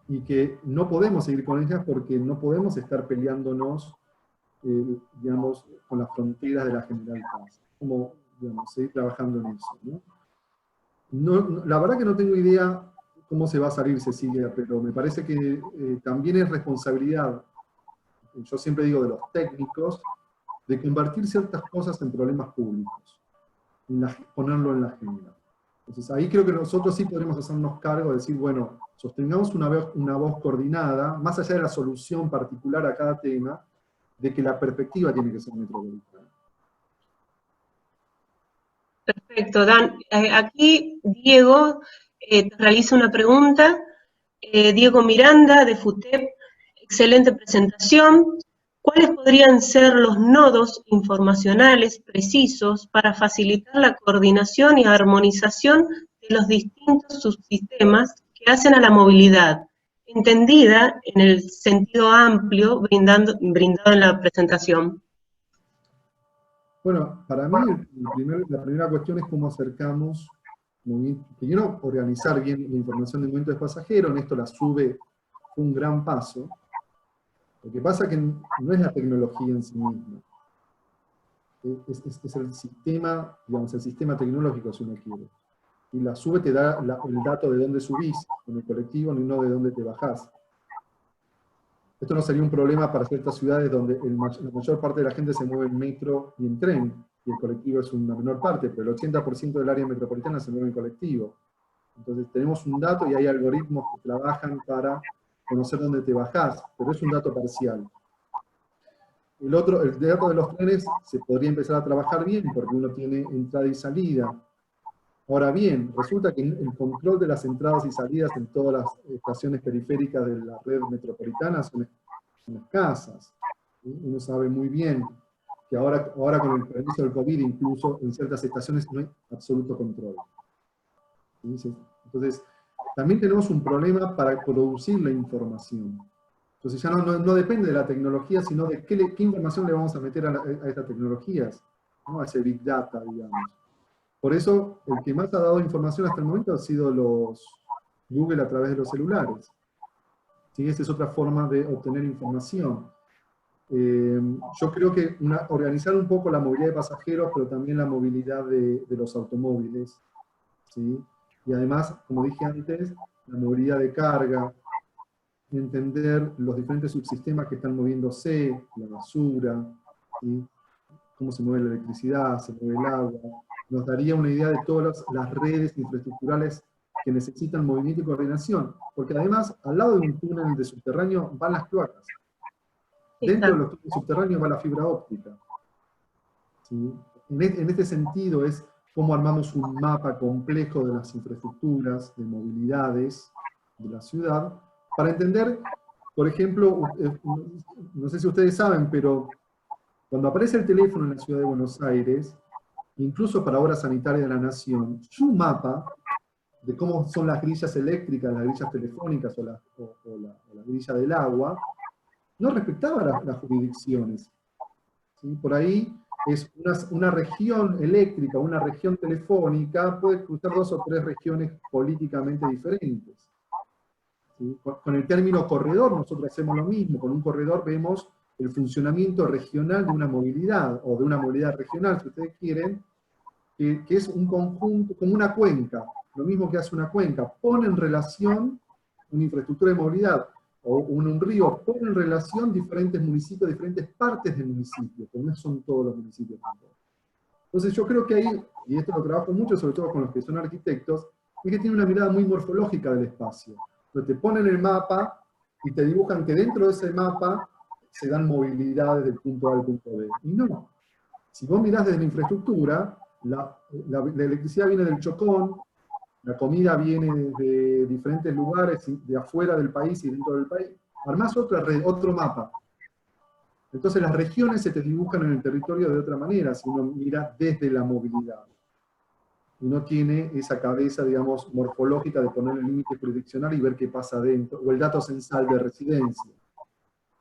y que no podemos seguir con ellas porque no podemos estar peleándonos, digamos, con las fronteras de la General Paz. Como, digamos, seguir trabajando en eso, ¿no? La verdad que no tengo idea cómo se va a salir, Cecilia, pero me parece que también es responsabilidad yo siempre digo de los técnicos, de convertir ciertas cosas en problemas públicos, ponerlo en la agenda. Entonces ahí creo que nosotros sí podremos hacernos cargo de decir, bueno, sostengamos una voz coordinada, más allá de la solución particular a cada tema, de que la perspectiva tiene que ser metropolitana. Perfecto, Dan. Aquí Diego te realiza una pregunta. Diego Miranda, de FUTEP, excelente presentación. ¿Cuáles podrían ser los nodos informacionales precisos para facilitar la coordinación y armonización de los distintos subsistemas que hacen a la movilidad, entendida en el sentido amplio brindado en la presentación? Bueno, para mí la primera cuestión es cómo acercamos, primero organizar bien la información de movimiento de pasajeros, en esto la SUBE fue un gran paso. Lo que pasa es que no es la tecnología en sí misma, es el sistema, digamos, el sistema tecnológico, si uno quiere. Y la SUBE te da el dato de dónde subís con el colectivo, no de dónde te bajás. Esto no sería un problema para ciertas ciudades donde la mayor parte de la gente se mueve en metro y en tren, y el colectivo es una menor parte, pero el 80% del área metropolitana se mueve en colectivo. Entonces tenemos un dato y hay algoritmos que trabajan para conocer dónde te bajás, pero es un dato parcial. El dato de los trenes se podría empezar a trabajar bien, porque uno tiene entrada y salida. Ahora bien, resulta que el control de las entradas y salidas en todas las estaciones periféricas de la red metropolitana son escasas. Uno sabe muy bien que ahora con el permiso del COVID, incluso en ciertas estaciones no hay absoluto control. Entonces, también tenemos un problema para producir la información. Entonces ya no depende de la tecnología, sino de qué información le vamos a meter a estas tecnologías, ¿no? A ese Big Data, digamos. Por eso, el que más ha dado información hasta el momento ha sido Google a través de los celulares. ¿Sí? Esa es otra forma de obtener información. Yo creo que organizar un poco la movilidad de pasajeros, pero también la movilidad de los automóviles, ¿sí? Y además, como dije antes, la movilidad de carga, entender los diferentes subsistemas que están moviéndose, la basura, ¿sí? Cómo se mueve la electricidad, se mueve el agua, nos daría una idea de todas las redes infraestructurales que necesitan movimiento y coordinación, porque además, al lado de un túnel de subterráneo van las cloacas. Dentro de los túneles subterráneos va la fibra óptica. ¿Sí? En este sentido es cómo armamos un mapa complejo de las infraestructuras, de movilidades de la ciudad, para entender, por ejemplo, no sé si ustedes saben, pero cuando aparece el teléfono en la ciudad de Buenos Aires, incluso para Obra Sanitaria de la Nación, su mapa de cómo son las grillas eléctricas, las grillas telefónicas o la grilla del agua, no respetaba las jurisdicciones. ¿Sí? Por ahí es una región eléctrica, una región telefónica, puede cruzar 2 o 3 regiones políticamente diferentes. ¿Sí? Con el término corredor nosotros hacemos lo mismo, con un corredor vemos el funcionamiento regional de una movilidad, o de una movilidad regional, si ustedes quieren, que es un conjunto, como una cuenca, lo mismo que hace una cuenca, pone en relación una infraestructura de movilidad, o un río, pone en relación diferentes municipios, diferentes partes del municipio, que no son todos los municipios tampoco. Entonces yo creo que ahí, y esto lo trabajo mucho, sobre todo con los que son arquitectos, es que tiene una mirada muy morfológica del espacio. Entonces te ponen el mapa y te dibujan que dentro de ese mapa se dan movilidades del punto A al punto B. Y no. Si vos mirás desde la infraestructura, la electricidad viene del Chocón, la comida viene de diferentes lugares, de afuera del país y dentro del país. Armás otra red, otro mapa. Entonces las regiones se te dibujan en el territorio de otra manera, si uno mira desde la movilidad. Y no tiene esa cabeza, digamos, morfológica de poner el límite jurisdiccional y ver qué pasa adentro, o el dato censal de residencia.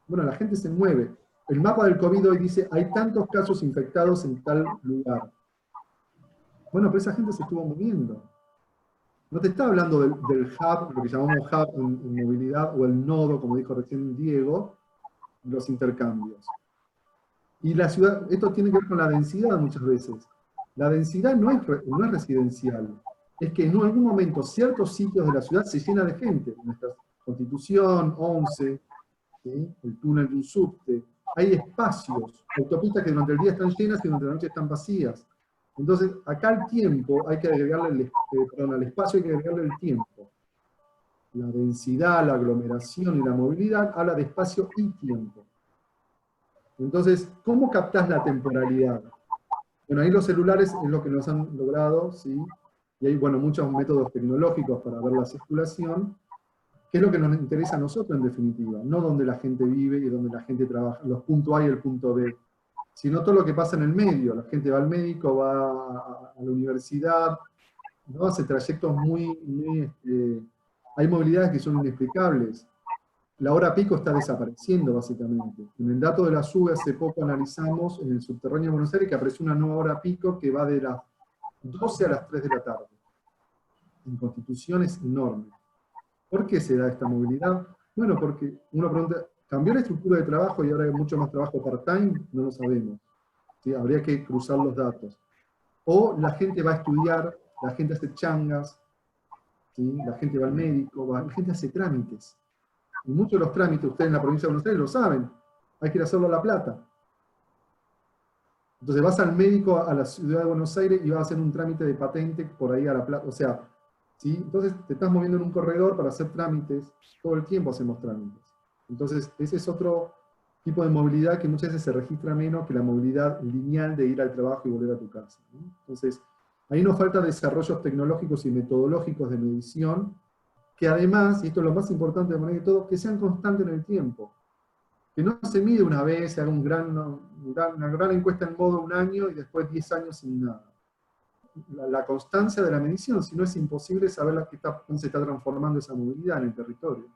Bueno, la gente se mueve. El mapa del COVID hoy dice, hay tantos casos infectados en tal lugar. Bueno, pero esa gente se estuvo moviendo. No te está hablando del hub, lo que llamamos hub en movilidad, o el nodo, como dijo recién Diego, los intercambios. Y la ciudad, esto tiene que ver con la densidad muchas veces. La densidad no es residencial. Es que en algún momento ciertos sitios de la ciudad se llenan de gente. Nuestra Constitución, 11, ¿sí? El túnel de un subte. Hay espacios, autopistas que durante el día están llenas y durante la noche están vacías. Entonces, acá al tiempo hay que agregarle, al espacio hay que agregarle el tiempo. La densidad, la aglomeración y la movilidad habla de espacio y tiempo. Entonces, ¿cómo captás la temporalidad? Bueno, ahí los celulares es lo que nos han logrado, ¿sí? Y hay, bueno, muchos métodos tecnológicos para ver la circulación, que es lo que nos interesa a nosotros en definitiva, no donde la gente vive y donde la gente trabaja, los puntos A y el punto B, sino todo lo que pasa en el medio. La gente va al médico, va a la universidad, ¿no? Hace trayectos hay movilidades que son inexplicables. La hora pico está desapareciendo, básicamente. En el dato de la SUBE hace poco analizamos en el subterráneo de Buenos Aires que apareció una nueva hora pico que va de las 12 a las 3 de la tarde. En Constitución es enorme. ¿Por qué se da esta movilidad? Bueno, porque uno pregunta, ¿cambió la estructura de trabajo y ahora hay mucho más trabajo part-time? No lo sabemos. ¿Sí? Habría que cruzar los datos. O la gente va a estudiar, la gente hace changas, ¿sí? La gente va al médico, la gente hace trámites. Y muchos de los trámites, ustedes en la provincia de Buenos Aires lo saben, hay que ir a hacerlo a La Plata. Entonces vas al médico a la ciudad de Buenos Aires y vas a hacer un trámite de patente por ahí a La Plata. O sea, ¿sí? Entonces te estás moviendo en un corredor para hacer trámites, todo el tiempo hacemos trámites. Entonces ese es otro tipo de movilidad que muchas veces se registra menos que la movilidad lineal de ir al trabajo y volver a tu casa, ¿no? Entonces, ahí nos falta desarrollos tecnológicos y metodológicos de medición, que además, y esto es lo más importante de manera de todo, que sean constantes en el tiempo. Que no se mide una vez, se haga una gran encuesta en modo un año y después 10 años sin nada. La constancia de la medición, si no es imposible saber cómo se está transformando esa movilidad en el territorio.